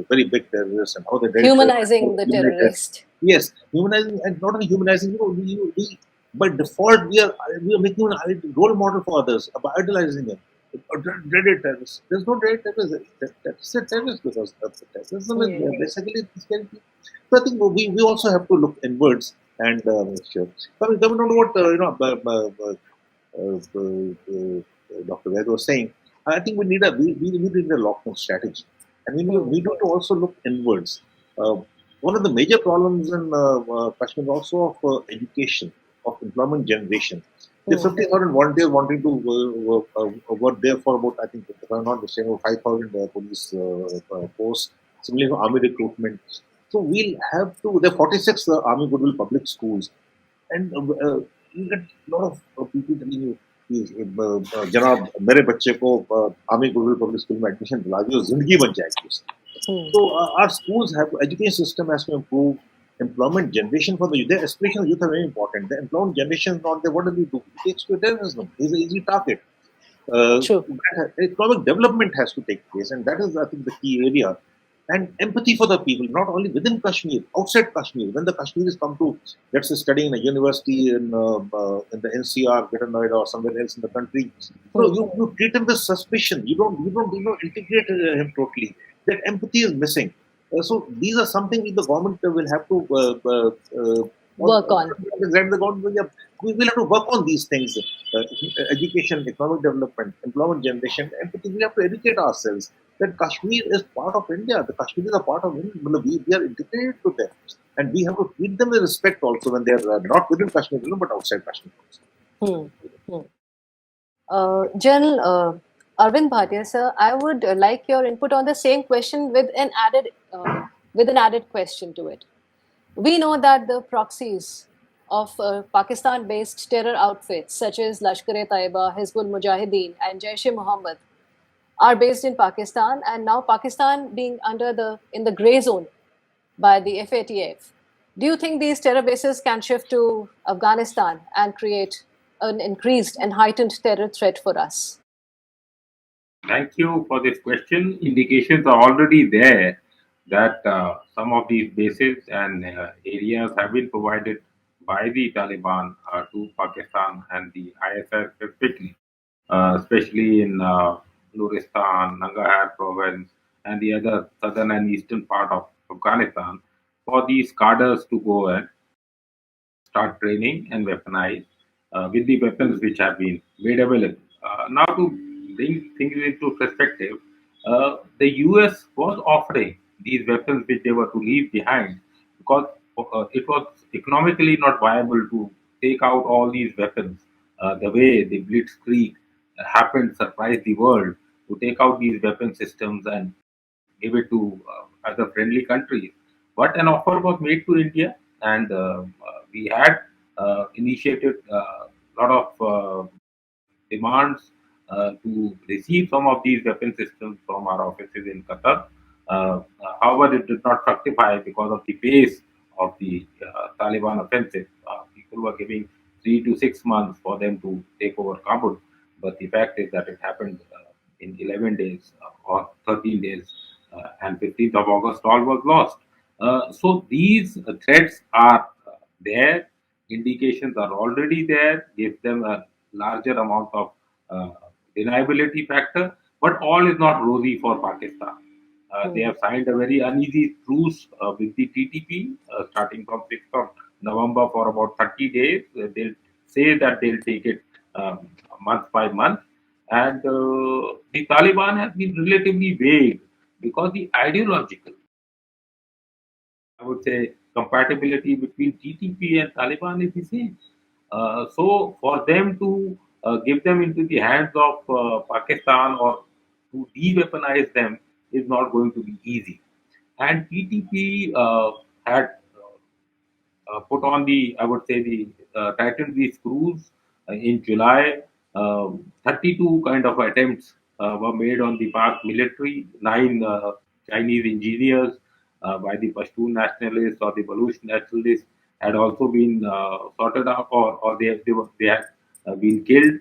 very big terrorist and how they
humanizing the terrorist.
Yes, humanizing, and not only humanizing. We by default we are making a role model for others by idolizing him. Dreaded terrorists. There's no dreaded terrorists. That's a terrorist because terrorism is basically scary. So I think we also have to look inwards and sure. Coming on to what Dr. Ved was saying, I think we need a lockdown strategy, and we need to also look inwards. One of the major problems in Kashmir also of education, of employment generation. There are 50,000 volunteers wanting to work there for about, I think, if I'm not mistaken, 5,000 police posts. Similarly, for army recruitment. So we'll have to. There are 46 Army Goodwill public schools, and you get a lot of people telling you, जनाब मेरे बच्चे को army goodwill public school में admission दिला दियो जिंदगी बन जाएगी उसकी. So our schools have education system has to improve. Employment generation for the youth. The aspirational youth are very important. The employment generation is not there. What do we do? It takes to terrorism. It's an easy target. Economic development has to take place, and that is, I think, the key area. And empathy for the people, not only within Kashmir, outside Kashmir. When the Kashmiris come to, let's say, study in a university in the NCR, Greater Noida, or somewhere else in the country, you treat him with suspicion. You don't integrate him totally. That empathy is missing. So these are something the government will have to
Work on.
Exactly the government. We will have to work on these things: education, economic development, employment generation, everything. We have to educate ourselves that Kashmir is part of India. The Kashmiris are part of India. We are integrated to them, and we have to treat them with respect also when they are not within Kashmir, but outside Kashmir also.
Hmm. General Arvind Bhatia, sir, I would like your input on the same question with an added question to it. We know that the proxies of Pakistan-based terror outfits such as Lashkar-e-Taiba, Hizbul Mujahideen, and Jaish-e-Mohammed are based in Pakistan, and now Pakistan being in the gray zone by the FATF. Do you think these terror bases can shift to Afghanistan and create an increased and heightened terror threat for us?
Thank you for this question. Indications are already there that some of these bases and areas have been provided by the Taliban to Pakistan and the ISIS specifically, especially in Nuristan, Nangarhar province, and the other southern and eastern part of Afghanistan, for these cadres to go and start training and weaponize with the weapons which have been made available. Now, to bring things into perspective, the US was offering these weapons which they were to leave behind because it was economically not viable to take out all these weapons the way the Blitzkrieg happened, surprised the world, to take out these weapon systems and give it to other friendly countries. But an offer was made to India, and we had initiated a lot of demands to receive some of these weapon systems from our offices in Qatar. However, it did not fructify because of the pace of the Taliban offensive. People were giving 3 to 6 months for them to take over Kabul, but the fact is that it happened in 11 days or 13 days, and 15th of August, all was lost. So these threats are there, indications are already there, gives them a larger amount of uh, deniability factor, but all is not rosy for Pakistan. They have signed a very uneasy truce with the TTP starting from 6th of November for about 30 days. They'll say that they'll take it month by month. And the Taliban has been relatively vague because the ideological, I would say, compatibility between TTP and Taliban is the same. So for them to give them into the hands of Pakistan or to de-weaponize them is not going to be easy. And TTP had put on the, I would say, the tightened the screws in July. 32 kind of attempts were made on the Pak military. 9 Chinese engineers by the Pashtun nationalists or the Baluch nationalists had also been sorted out, or they had been killed.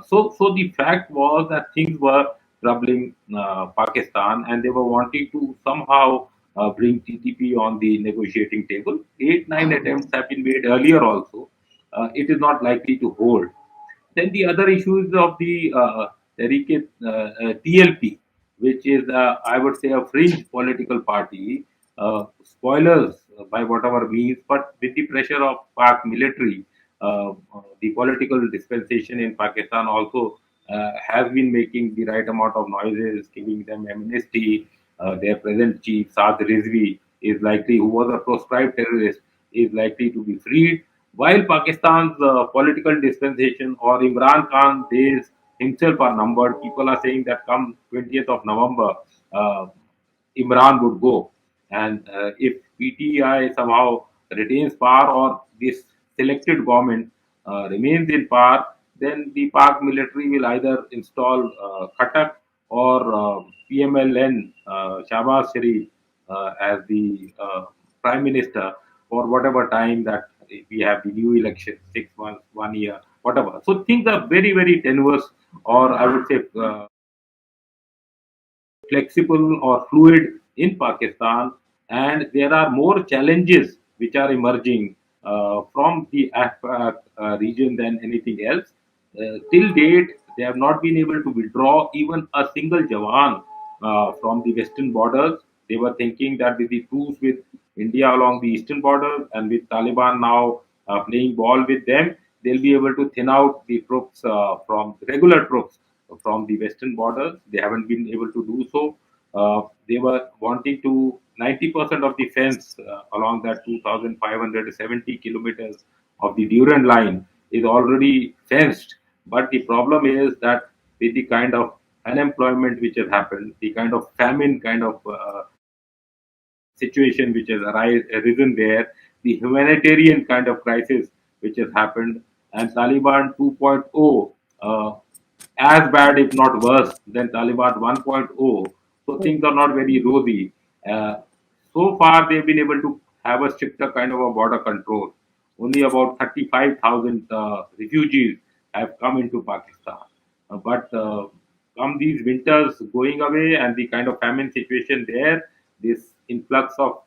So the fact was that things were troubling Pakistan, and they were wanting to somehow bring TTP on the negotiating table. 8, 9 attempts have been made earlier also. It is not likely to hold. Then the other issues of the TLP, which is, I would say, a fringe political party, spoilers by whatever means, but with the pressure of Pak military, the political dispensation in Pakistan also has been making the right amount of noises, giving them amnesty. Their present chief, Saad Rizvi, is likely, who was a proscribed terrorist, is likely to be freed, while Pakistan's political dispensation or Imran Khan days himself are numbered. People are saying that come 20th of November, uh, Imran would go. And if PTI somehow retains power or this selected government remains in power, then the Pak military will either install Khatak or PMLN, Shahbaz Sharif, as the prime minister for whatever time that we have the new election, 6 months, 1 year, whatever. So things are very, very tenuous, or I would say flexible or fluid in Pakistan, and there are more challenges which are emerging from the AFPAC region than anything else. Till date, they have not been able to withdraw even a single Jawan from the western borders. They were thinking that with the truce with India along the eastern border, and with Taliban now playing ball with them, they'll be able to thin out the troops from regular troops from the western borders. They haven't been able to do so. They were wanting to 90% of the fence along that 2,570 kilometers of the Durand line is already fenced. But the problem is that with the kind of unemployment which has happened, the kind of famine kind of situation which has arisen there, the humanitarian kind of crisis which has happened, and Taliban 2.0, as bad, if not worse, than Taliban 1.0. So things are not very rosy. Uh, so far, they've been able to have a stricter kind of a border control. Only about 35,000 refugees have come into Pakistan. But come these winters going away and the kind of famine situation there, this influx of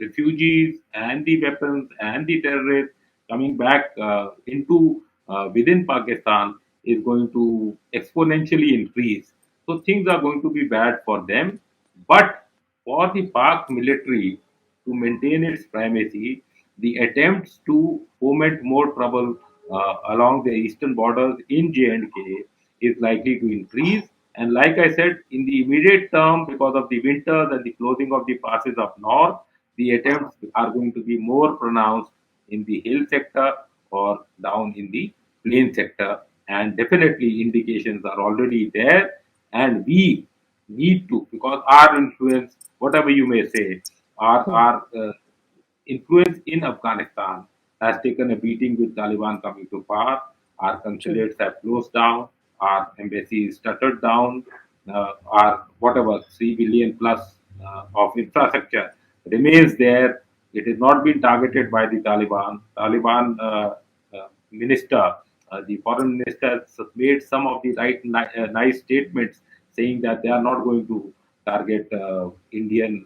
refugees and the weapons and the terrorists coming back into within Pakistan is going to exponentially increase. So things are going to be bad for them. But for the Pak military to maintain its primacy, the attempts to foment more trouble along the eastern borders in J&K is likely to increase. And like I said, in the immediate term, because of the winters and the closing of the passes up north, the attempts are going to be more pronounced in the hill sector or down in the plain sector. And definitely indications are already there. And we need to, because our influence, whatever you may say, our influence in Afghanistan has taken a beating with Taliban coming to power. Our consulates have closed down, our embassy is shuttered down, our whatever 3 billion plus of infrastructure remains there. It is not been targeted by the Taliban. Taliban minister, the foreign minister, has made some of the nice statements saying that they are not going to target Indian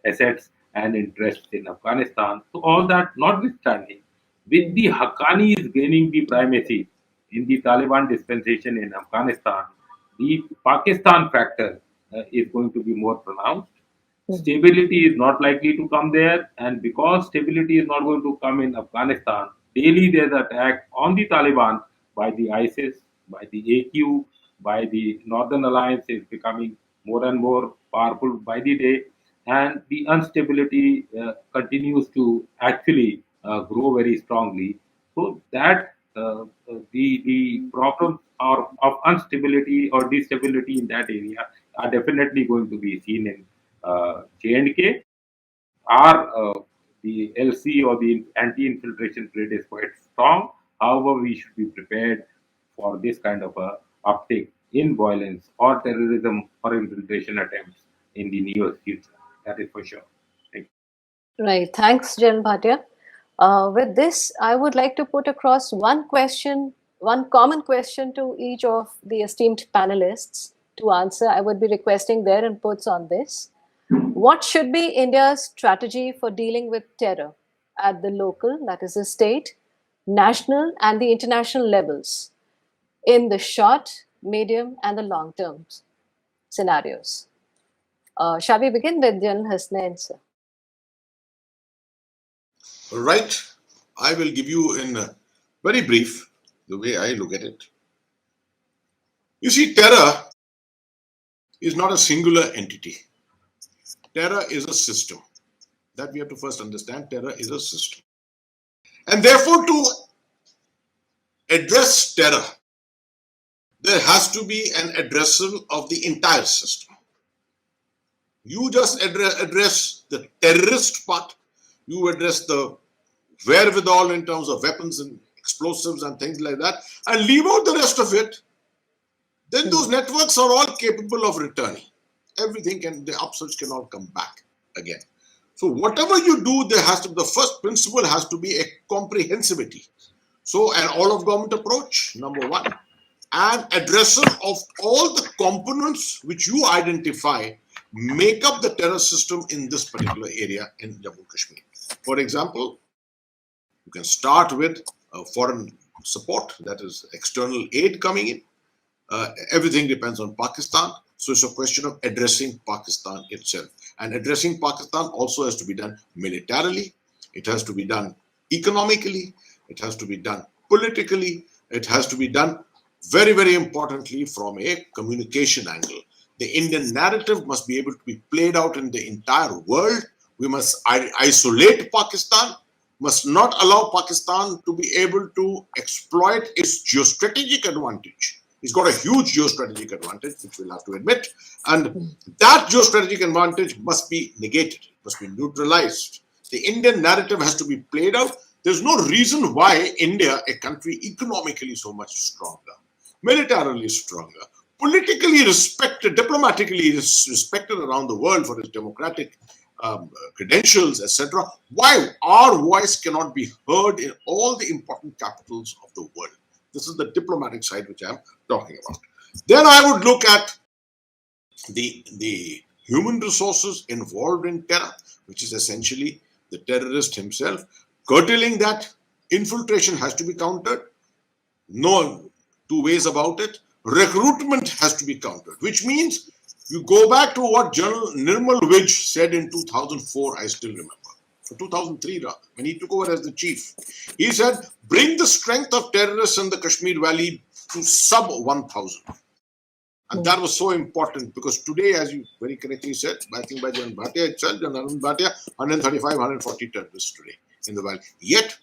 assets and interests in Afghanistan. So all that notwithstanding, with the Haqqanis gaining the primacy in the Taliban dispensation in Afghanistan, the Pakistan factor is going to be more pronounced. Stability is not likely to come there, and because stability is not going to come in Afghanistan, daily there's attack on the Taliban by the ISIS, by the AQ, by the Northern Alliance is becoming more and more powerful by the day, and the instability continues to actually grow very strongly. So that the problems of instability or destability in that area are definitely going to be seen in J&K. The LC or the anti-infiltration threat is quite strong. However, we should be prepared for this kind of a uptick in violence or terrorism or infiltration attempts in the near future. That is for sure. Thank you.
Right. Thanks, Jen Bhatia. With this, I would like to put across one question, one common question to each of the esteemed panelists to answer. I would be requesting their inputs on this. What should be India's strategy for dealing with terror at the local, that is the state, national, and the international levels in the short, medium, and the long term scenarios? Shall we begin with Jan Hasnain, sir?
Right. I will give you in very brief the way I look at it. You see, terror is not a singular entity. Terror is a system. That we have to first understand. Terror is a system. And therefore, to address terror, there has to be an addressal of the entire system. You just address the terrorist part. You address the wherewithal in terms of weapons and explosives and things like that, and leave out the rest of it. Then those networks are all capable of returning. Everything the upsurge can all come back again. So whatever you do, there has to, the first principle has to be a comprehensivity. So an all-of-government approach, number one, and addressal of all the components which you identify make up the terror system in this particular area in Jammu and Kashmir. For example, you can start with foreign support, that is external aid coming in. Everything depends on Pakistan. So it's a question of addressing Pakistan itself. And addressing Pakistan also has to be done militarily, it has to be done economically, it has to be done politically, it has to be done very, very importantly from a communication angle. The Indian narrative must be able to be played out in the entire world. We must isolate Pakistan, must not allow Pakistan to be able to exploit its geostrategic advantage. It's got a huge geostrategic advantage, which we'll have to admit. And that geostrategic advantage must be negated, must be neutralized. The Indian narrative has to be played out. There's no reason why India, a country economically so much stronger, militarily stronger, politically respected, diplomatically respected around the world for its democratic credentials, etc., why our voice cannot be heard in all the important capitals of the world. This is the diplomatic side which I'm talking about. Then I would look at the human resources involved in terror, which is essentially the terrorist himself. Curtailing that, infiltration has to be countered. No two ways about it. Recruitment has to be countered, which means you go back to what General Nirmal Vij said in 2004, I still remember, or 2003 rather, when he took over as the chief. He said, bring the strength of terrorists in the Kashmir Valley to sub 1,000. And that was so important because today, as you very correctly said, I think by General Bhatia itself, General Bhatia, 135, 140 terrorists today in the valley. Yet,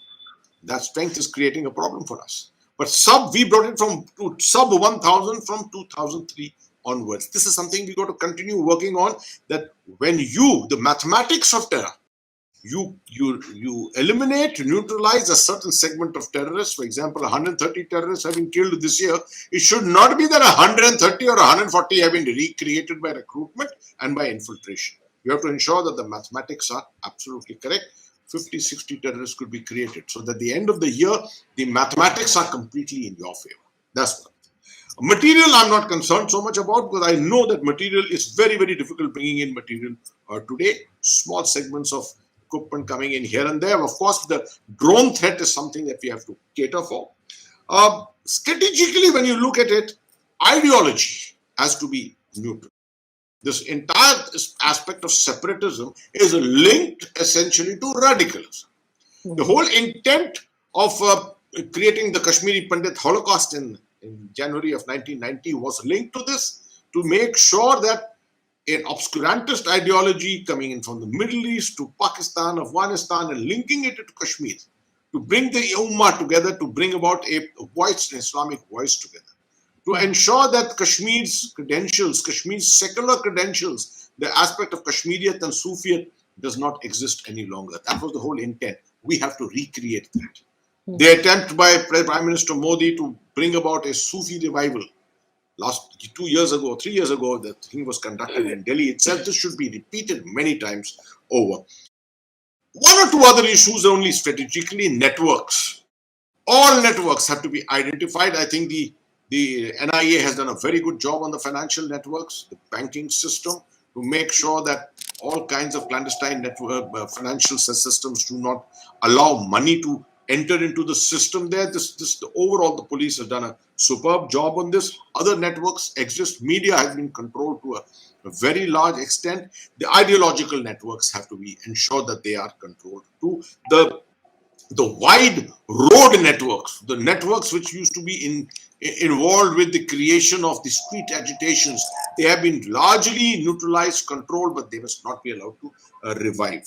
that strength is creating a problem for us. But we brought it to sub 1,000 from 2003 onwards. This is something we got to continue working on, that when the mathematics of terror, you eliminate, neutralize a certain segment of terrorists. For example, 130 terrorists have been killed this year. It should not be that 130 or 140 have been recreated by recruitment and by infiltration. You have to ensure that the mathematics are absolutely correct. 50, 60 terrorists could be created, so that at the end of the year, the mathematics are completely in your favor. That's one. Material, I'm not concerned so much about, because I know that material is very, very difficult bringing in material today. Small segments of equipment coming in here and there. Of course, the drone threat is something that we have to cater for. Strategically, when you look at it, ideology has to be neutral. This entire aspect of separatism is linked essentially to radicalism. The whole intent of creating the Kashmiri Pandit Holocaust in January of 1990 was linked to this, to make sure that an obscurantist ideology coming in from the Middle East to Pakistan, Afghanistan, and linking it to Kashmir, to bring the Ummah together, to bring about a voice, an Islamic voice together, to ensure that Kashmir's credentials, Kashmir's secular credentials, the aspect of Kashmiriyat and Sufiyat does not exist any longer. That was the whole intent. We have to recreate that. The attempt by Prime Minister Modi to bring about a Sufi revival last 2 years ago, 3 years ago, the thing was conducted in Delhi itself. This should be repeated many times over. One or two other issues only strategically. Networks. All networks have to be identified. I think the NIA has done a very good job on the financial networks, the banking system, to make sure that all kinds of clandestine network financial systems do not allow money to enter into the system there. Overall, the police has done a superb job on this. Other networks exist. Media has been controlled to a very large extent. The ideological networks have to be ensured that they are controlled too. The wide road networks, the networks which used to be involved with the creation of the street agitations, they have been largely neutralized, controlled, but they must not be allowed to revive.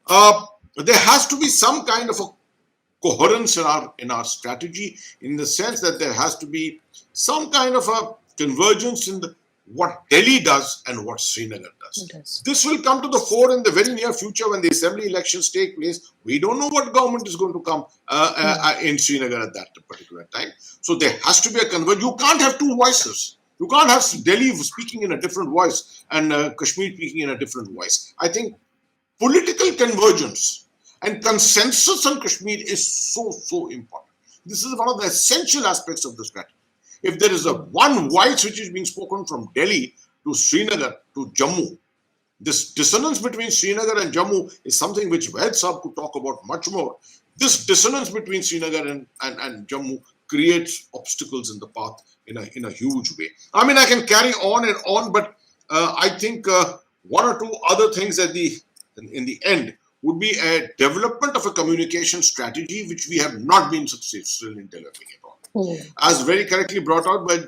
There has to be some kind of a coherence in our strategy, in the sense that there has to be some kind of a convergence in what Delhi does and what Srinagar does. This will come to the fore in the very near future when the assembly elections take place. We don't know what government is going to come in Srinagar at that particular time. So there has to be a convergence. You can't have two voices. You can't have Delhi speaking in a different voice and Kashmir speaking in a different voice. I think political convergence and consensus on Kashmir is so important. This is one of the essential aspects of the strategy. If there is one voice which is being spoken from Delhi to Srinagar to Jammu, this dissonance between Srinagar and Jammu is something which Vaid Saab could talk about much more. This dissonance between Srinagar and Jammu creates obstacles in the path in a huge way. I mean, I can carry on and on, but I think one or two other things in the end would be a development of a communication strategy which we have not been successful in developing at all. As very correctly brought out by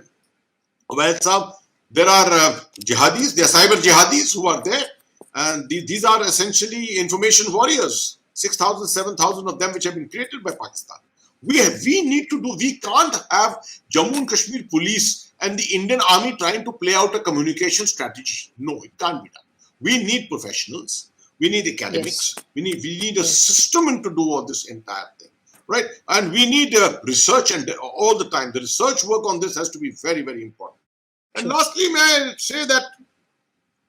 Ubaid Saab, there are jihadis, there are cyber jihadis who are there, and these are essentially information warriors. 6,000, 7,000 of them which have been created by Pakistan. We can't have Jammu and Kashmir police and the Indian army trying to play out a communication strategy. No, it can't be done. We need professionals. We need academics.
Yes.
We need a system to do all this entire thing, right? And we need research and all the time. The research work on this has to be very, very important. And lastly, may I say that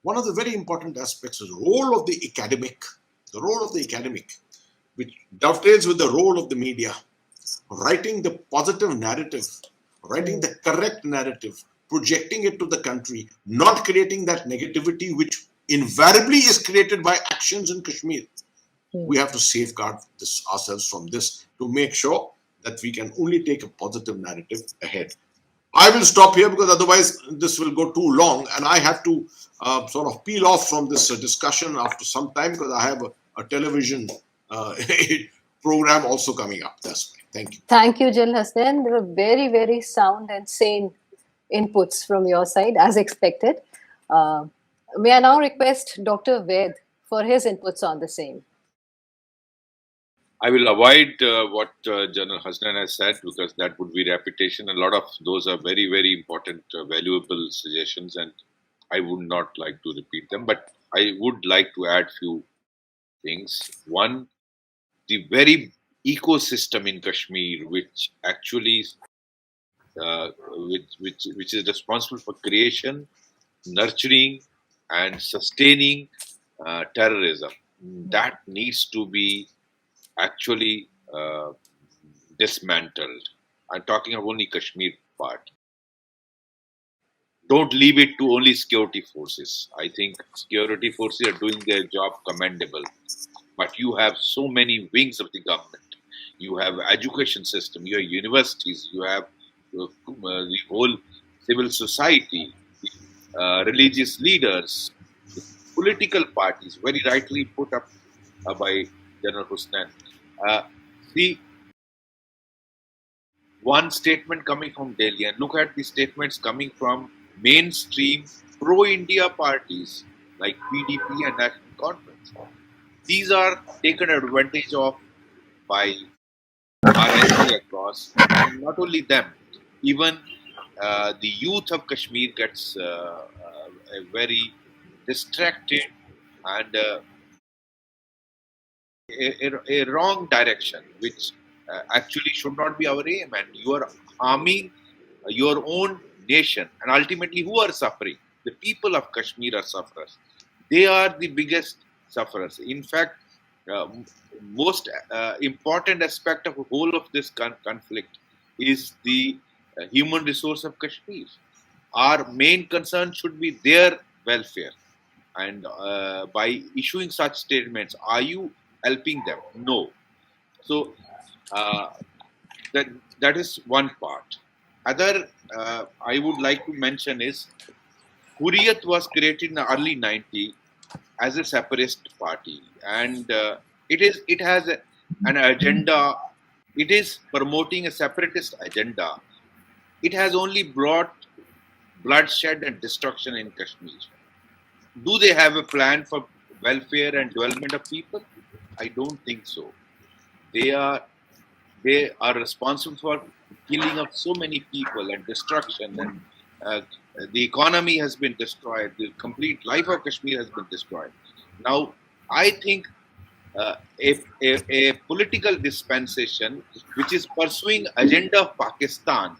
one of the very important aspects is the role of the academic, which dovetails with the role of the media, writing the positive narrative, writing the correct narrative, projecting it to the country, not creating that negativity which invariably is created by actions in Kashmir. We have to safeguard ourselves from this to make sure that we can only take a positive narrative ahead. I will stop here because otherwise this will go too long, and I have to sort of peel off from this discussion after some time because I have a television program also coming up. That's why. Thank you.
Thank you, Jal Hasnain. There were very, very sound and sane inputs from your side, as expected. May I now request Dr. Ved for his inputs on the same?
I will avoid what General Hasnain has said because that would be repetition. A lot of those are very, very important, valuable suggestions, and I would not like to repeat them. But I would like to add few things. One, the very ecosystem in Kashmir, which actually, which is responsible for creation, nurturing, and sustaining terrorism, that needs to be actually dismantled. I'm talking of only Kashmir part. Don't leave it to only security forces. I think security forces are doing their job commendable, but you have so many wings of the government. You have education system, you have universities, you have the whole civil society, religious leaders, political parties, very rightly put up by General Hussain. See, one statement coming from Delhi, and look at the statements coming from mainstream pro-India parties like PDP and National Conference. These are taken advantage of by RNC across, and not only them, even the youth of Kashmir gets very distracted and a wrong direction, which actually should not be our aim. And you are harming your own nation. And ultimately, who are suffering? The people of Kashmir are sufferers. They are the biggest sufferers. In fact, most important aspect of the whole of this conflict is the human resource of Kashmir. Our main concern should be their welfare. And by issuing such statements, are you helping them? No. So that is one part. Other I would like to mention is Hurriyat was created in the early 90s as a separatist party, and it has an agenda. It is promoting a separatist agenda. It has only brought bloodshed and destruction in Kashmir. Do they have a plan for welfare and development of people? I don't think so. They are responsible for killing of so many people and destruction, and the economy has been destroyed. The complete life of Kashmir has been destroyed. Now, I think a political dispensation which is pursuing agenda of Pakistan,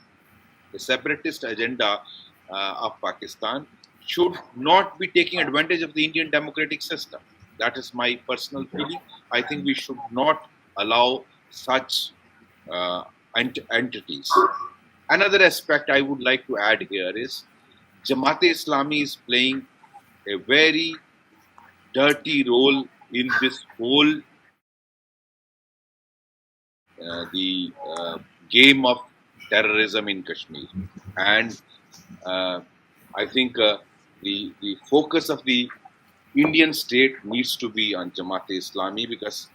the separatist agenda of Pakistan, should not be taking advantage of the Indian democratic system. That is my personal feeling. I think we should not allow such entities. Another aspect I would like to add here is Jamaat-e-Islami is playing a very dirty role in this whole the game of terrorism in Kashmir. And I think the focus of the Indian state needs to be on Jamaat-e-Islami, because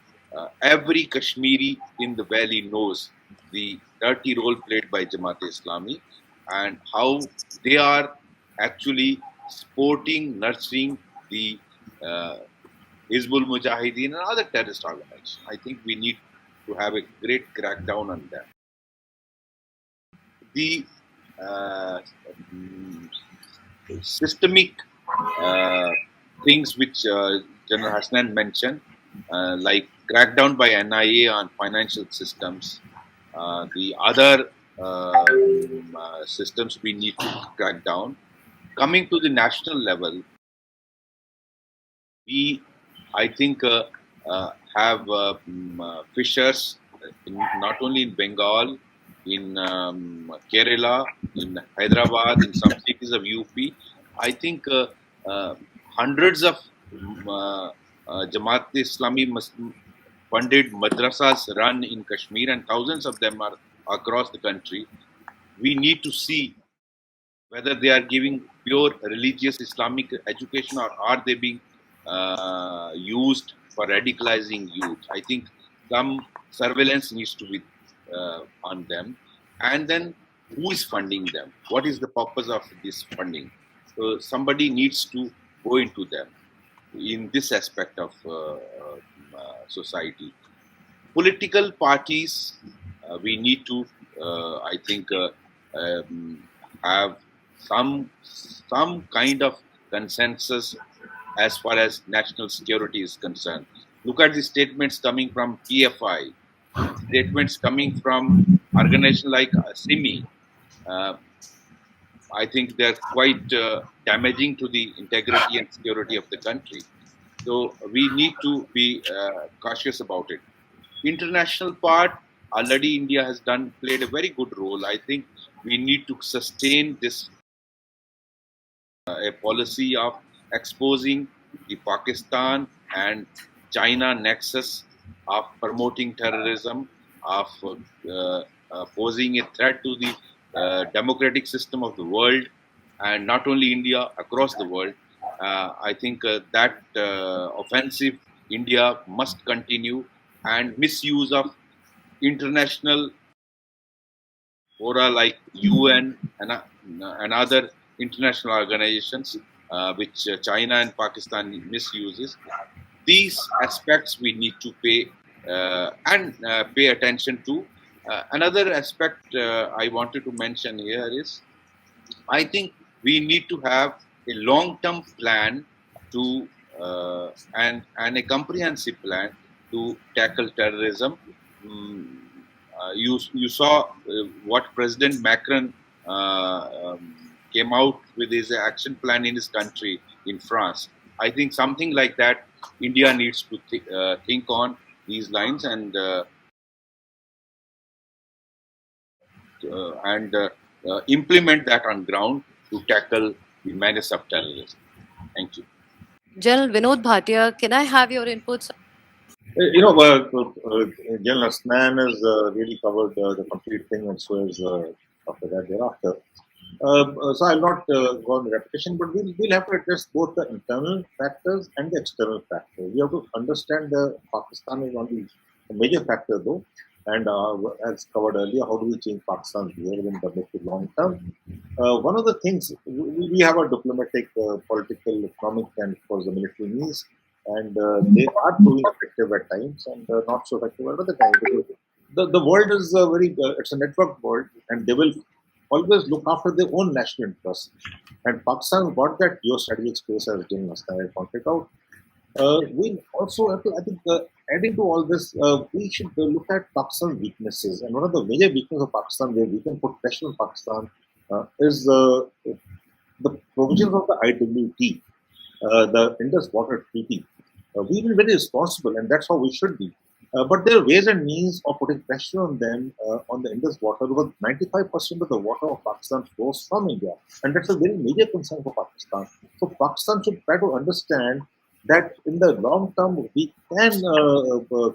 every Kashmiri in the valley knows the dirty role played by Jamaat-e-Islami and how they are actually supporting, nurturing the Hizbul Mujahideen and other terrorist organizations. I think we need to have a great crackdown on that. The uh, mm, systemic uh, things which General Hasnan mentioned, like crackdown by NIA on financial systems, the other systems we need to crack down. Coming to the national level, we, I think, have fishers not only in Bengal, in Kerala, in Hyderabad, in some cities of UP. I think uh, hundreds of Jamaat Islami funded madrasas run in Kashmir, and thousands of them are across the country. We need to see whether they are giving pure religious Islamic education, or are they being used for radicalizing youth. I think some surveillance needs to be on them. And then who is funding them? What is the purpose of this funding? So somebody needs to go into them in this aspect of society. Political parties, we need to, I think, have some kind of consensus as far as national security is concerned. Look at the statements coming from PFI, statements coming from organizations like SIMI. Uh, I think they're quite damaging to the integrity and security of the country. So we need to be cautious about it. International part, already India has played a very good role. I think we need to sustain this a policy of exposing the Pakistan and China nexus, of promoting terrorism, of posing a threat to the democratic system of the world, and not only India, across the world. I think that offensive India must continue, and misuse of international fora like UN and other international organizations, which China and Pakistan misuses. These aspects we need to pay and pay attention to. Another aspect I wanted to mention here is, I think we need to have a long-term plan to and a comprehensive plan to tackle terrorism. You saw what President Macron came out with his action plan in his country, in France. I think something like that India needs to think on these lines, and implement that on ground to tackle the menace of terrorism. Thank you.
General Vinod Bhatia, can I have your inputs?
General Hasnan has really covered the complete thing, and so is after that thereafter. So I'll not go on the repetition, but we'll have to address both the internal factors and the external factors. We have to understand the Pakistan is only a major factor, though, and as covered earlier, how do we change Pakistan's behavior in the mid to long term? One of the things, we have a diplomatic, political, economic, and of course the military needs, and they are proving effective at times and not so effective at other times. The world is it's a network world, and they will always look after their own national interests. And Pakistan got that geostrategic space, as Jim Nastai pointed out. We also have to, I think, adding to all this, we should look at Pakistan's weaknesses. And one of the major weaknesses of Pakistan, where we can put pressure on Pakistan, is the provisions of the IWT, the Indus Water Treaty. We've been very responsible, and that's how we should be. But there are ways and means of putting pressure on them on the Indus water, because 95% of the water of Pakistan flows from India, and that's a very major concern for Pakistan. So Pakistan should try to understand that in the long term we can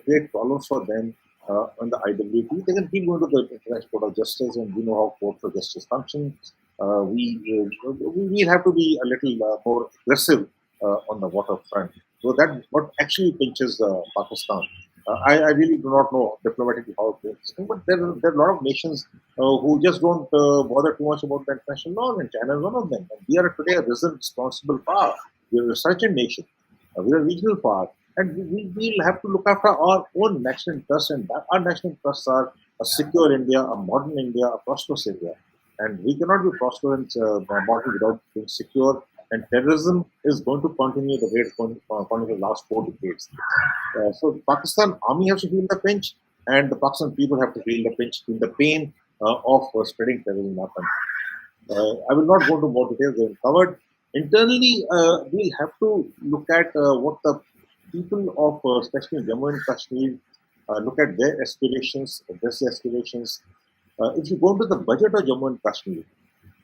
create problems for them on the IWP. They can keep going to the International Court of Justice, and we know how courts of justice function. We have to be a little more aggressive on the waterfront. So that what actually pinches Pakistan. I really do not know diplomatically how it works, but there are a lot of nations who just don't bother too much about the international law, and China is one of them. And we are today a risen responsible power. We are a resurgent nation. We are a regional power, and we will have to look after our own national interests, and that our national interests are a secure India, a modern India, a prosperous India. And we cannot be prosperous modern without being secure. And terrorism is going to continue the way it's going to continue the last 4 decades. So Pakistan army has to feel the pinch, and the Pakistan people have to feel the pinch, feel the pain of spreading terrorism in our country. I will not go into more details. They are covered. Internally, we'll have to look at what the people of, especially Jammu and Kashmir, look at their aspirations, address their aspirations. If you go into the budget of Jammu and Kashmir,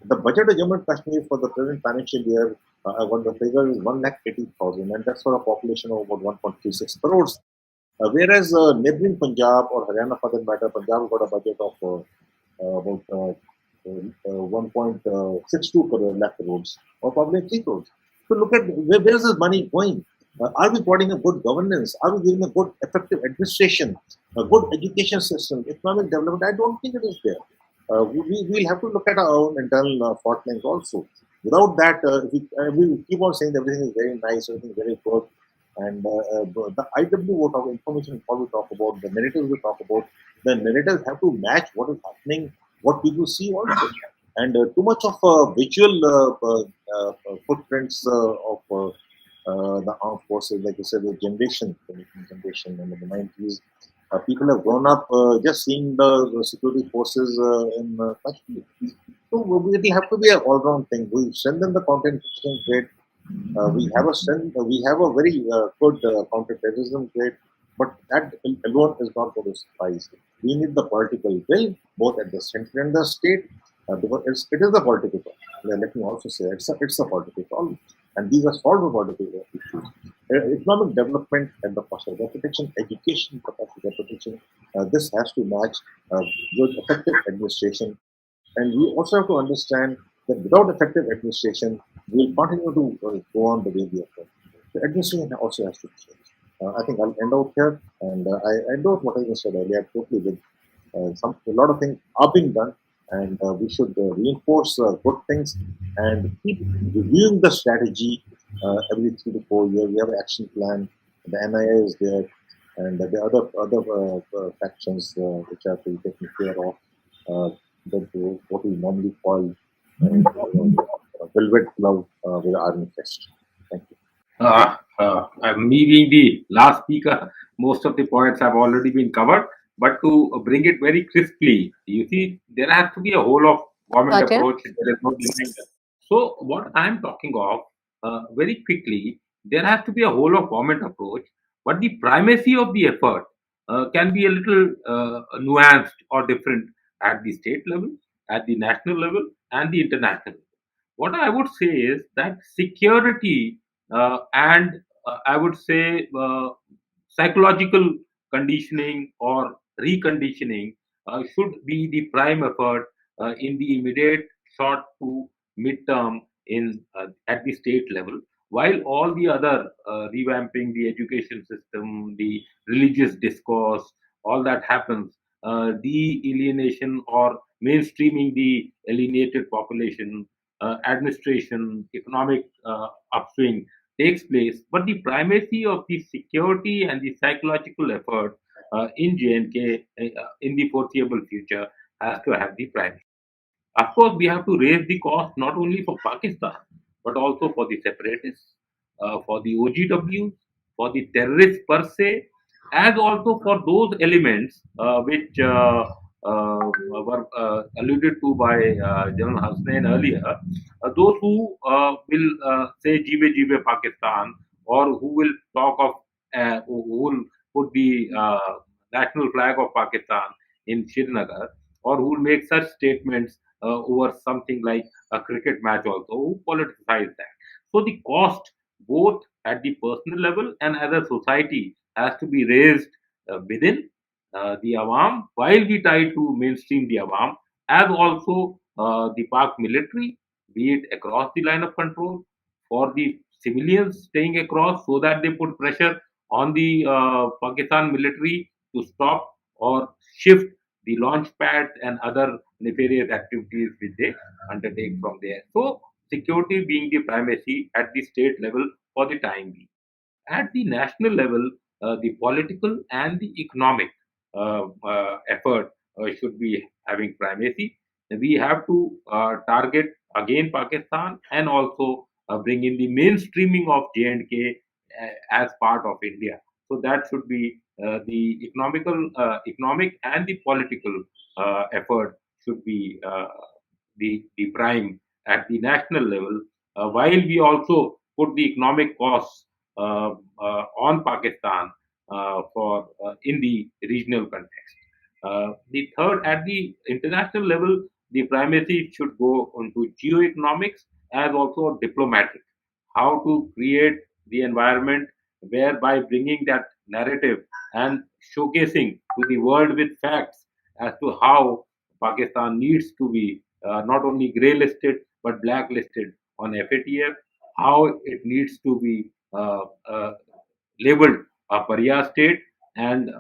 the budget of Jammu and Kashmir for the present financial year, what the figure is 1,80,000, and that's for a population of about 1.36 crores. Whereas neighboring Punjab or Haryana, for that matter, Punjab got a budget of about 1.62 lakh crores, or probably 3 crores. So look at where is this money going? Are we providing a good governance? Are we giving a good, effective administration, a good education system, economic development? I don't think it is there. We'll have to look at our own internal fault lines also. Without that, we keep on saying that everything is very nice, everything is very good, and the IW we talk, information what we talk about, the narratives we talk about, the narratives have to match what is happening, what people see also. And too much of visual footprints of the armed forces, like you said, the generation in the 90s. People have grown up just seeing the security forces in Kashmir. So it will have to be an all-round thing. We strengthen the counter-terrorism grade. We have a strength. We have a very good counter-terrorism grade, but that alone is not going to suffice. We need the political will, both at the center and the state, because it is a political problem. Let me also say it's a political problem, and these are solvable political issues. Economic development and the cost of repetition, education, the cost of repetition, this has to match good, effective administration. And we also have to understand that without effective administration, we will continue to go on the way we are going. The administration also has to change. I think I'll end out here, and I endorse what I said earlier. I totally with a lot of things are being done, and we should reinforce good things and keep reviewing the strategy every 3 to 4 years. We have an action plan. The NIA is there, and the other factions which are to be taken care of. What we normally call velvet glove with the army fist. Thank you.
Me being the last speaker, most of the points have already been covered. But to bring it very crisply, you see, there has to be a whole of government
Okay.
approach. There is no denying that. So, what I am talking of, very quickly, there has to be a whole of government approach. But the primacy of the effort can be a little nuanced or different at the state level, at the national level, and the international level. What I would say is that security and I would say psychological conditioning or reconditioning should be the prime effort in the immediate short to mid-term in at the state level, while all the other revamping the education system, the religious discourse, all that happens, the alienation or mainstreaming the alienated population, administration, economic upswing takes place, but the primacy of the security and the psychological effort in JNK in the foreseeable future has to have the primacy. Of course, we have to raise the cost not only for Pakistan, but also for the separatists, for the OGWs, for the terrorists per se, as also for those elements which were alluded to by General Hasnain earlier, those who will say Jibe Jibe Pakistan, or who will talk of, who will put the national flag of Pakistan in Srinagar, or who will make such statements over something like a cricket match also, who politicize that. So the cost, both at the personal level and as a society, has to be raised within, the Awam, while we try to mainstream the Awam, as also the Pak military, be it across the line of control, for the civilians staying across so that they put pressure on the Pakistan military to stop or shift the launch pads and other nefarious activities which they undertake from there. So, security being the primacy at the state level for the time being. At the national level, the political and the economic effort should be having primacy. We have to target again Pakistan and also bring in the mainstreaming of J&K as part of India. So that should be economic and the political effort should be the prime at the national level, while we also put the economic costs on Pakistan for in the regional context. The third, at the international level, the primacy should go into geoeconomics as also diplomatic. How to create the environment whereby bringing that narrative and showcasing to the world with facts as to how Pakistan needs to be not only grey listed but blacklisted on FATF, how it needs to be labeled a pariah state, and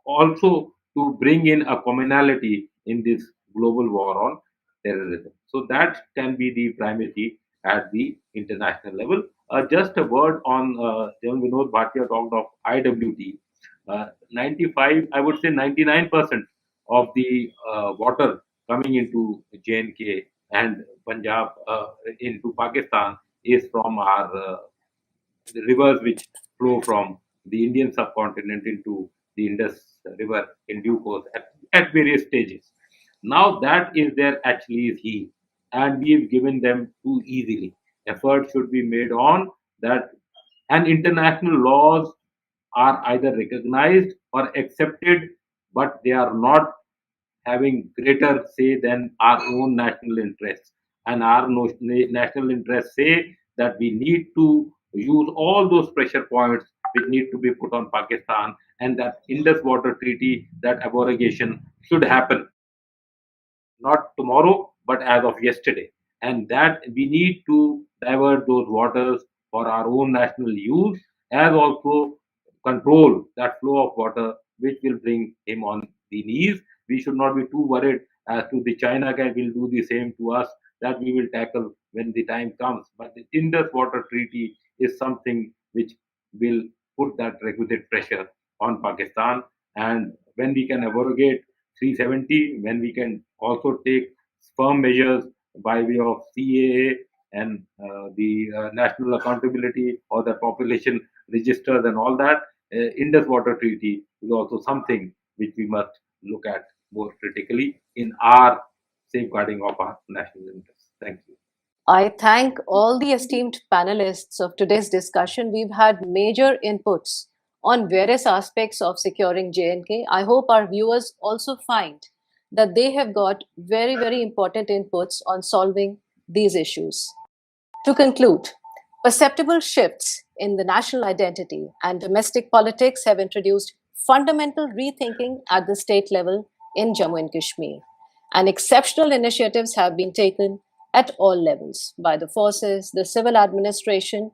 also to bring in a commonality in this global war on terrorism. So that can be the primacy at the international level. Just a word on General Vinod Bhatia talked of IWT. 95, I would say 99% of the water coming into JNK and Punjab into Pakistan is from our the rivers which flow from the Indian subcontinent into the Indus River in due course at various stages. Now that is there actually is he, and we've given them too easily. Effort should be made on that, and international laws are either recognized or accepted, but they are not having greater say than our own national interests. And our national interests say that we need to use all those pressure points which need to be put on Pakistan, and that Indus Water Treaty, that abrogation should happen not tomorrow, but as of yesterday. And that we need to divert those waters for our own national use, as also control that flow of water, which will bring him on the knees. We should not be too worried as to the China guy will do the same to us, that we will tackle when the time comes. But the Indus Water Treaty is something which will put that requisite pressure on Pakistan. And when we can abrogate 370, when we can also take firm measures by way of CAA and the national accountability or the population registers and all that, Indus Water Treaty is also something which we must look at more critically in our safeguarding of our national interests. Thank you.
I thank all the esteemed panelists of today's discussion. We've had major inputs on various aspects of securing J&K. I hope our viewers also find that they have got very, very important inputs on solving these issues. To conclude, perceptible shifts in the national identity and domestic politics have introduced fundamental rethinking at the state level in Jammu and Kashmir. And exceptional initiatives have been taken at all levels by the forces, the civil administration,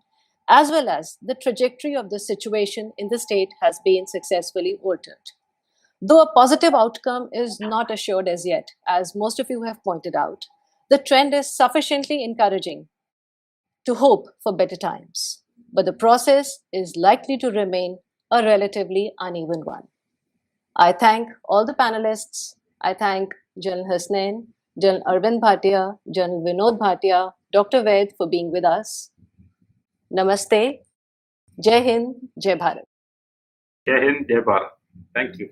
as well as the trajectory of the situation in the state has been successfully altered. Though a positive outcome is not assured as yet, as most of you have pointed out, the trend is sufficiently encouraging to hope for better times. But the process is likely to remain a relatively uneven one. I thank all the panelists. I thank General Hasnain, General Arvind Bhatia, General Vinod Bhatia, Dr. Ved for being with us. Namaste. Jai Hind, Jai Bharat.
Jai Hind, Jai Bharat. Thank you.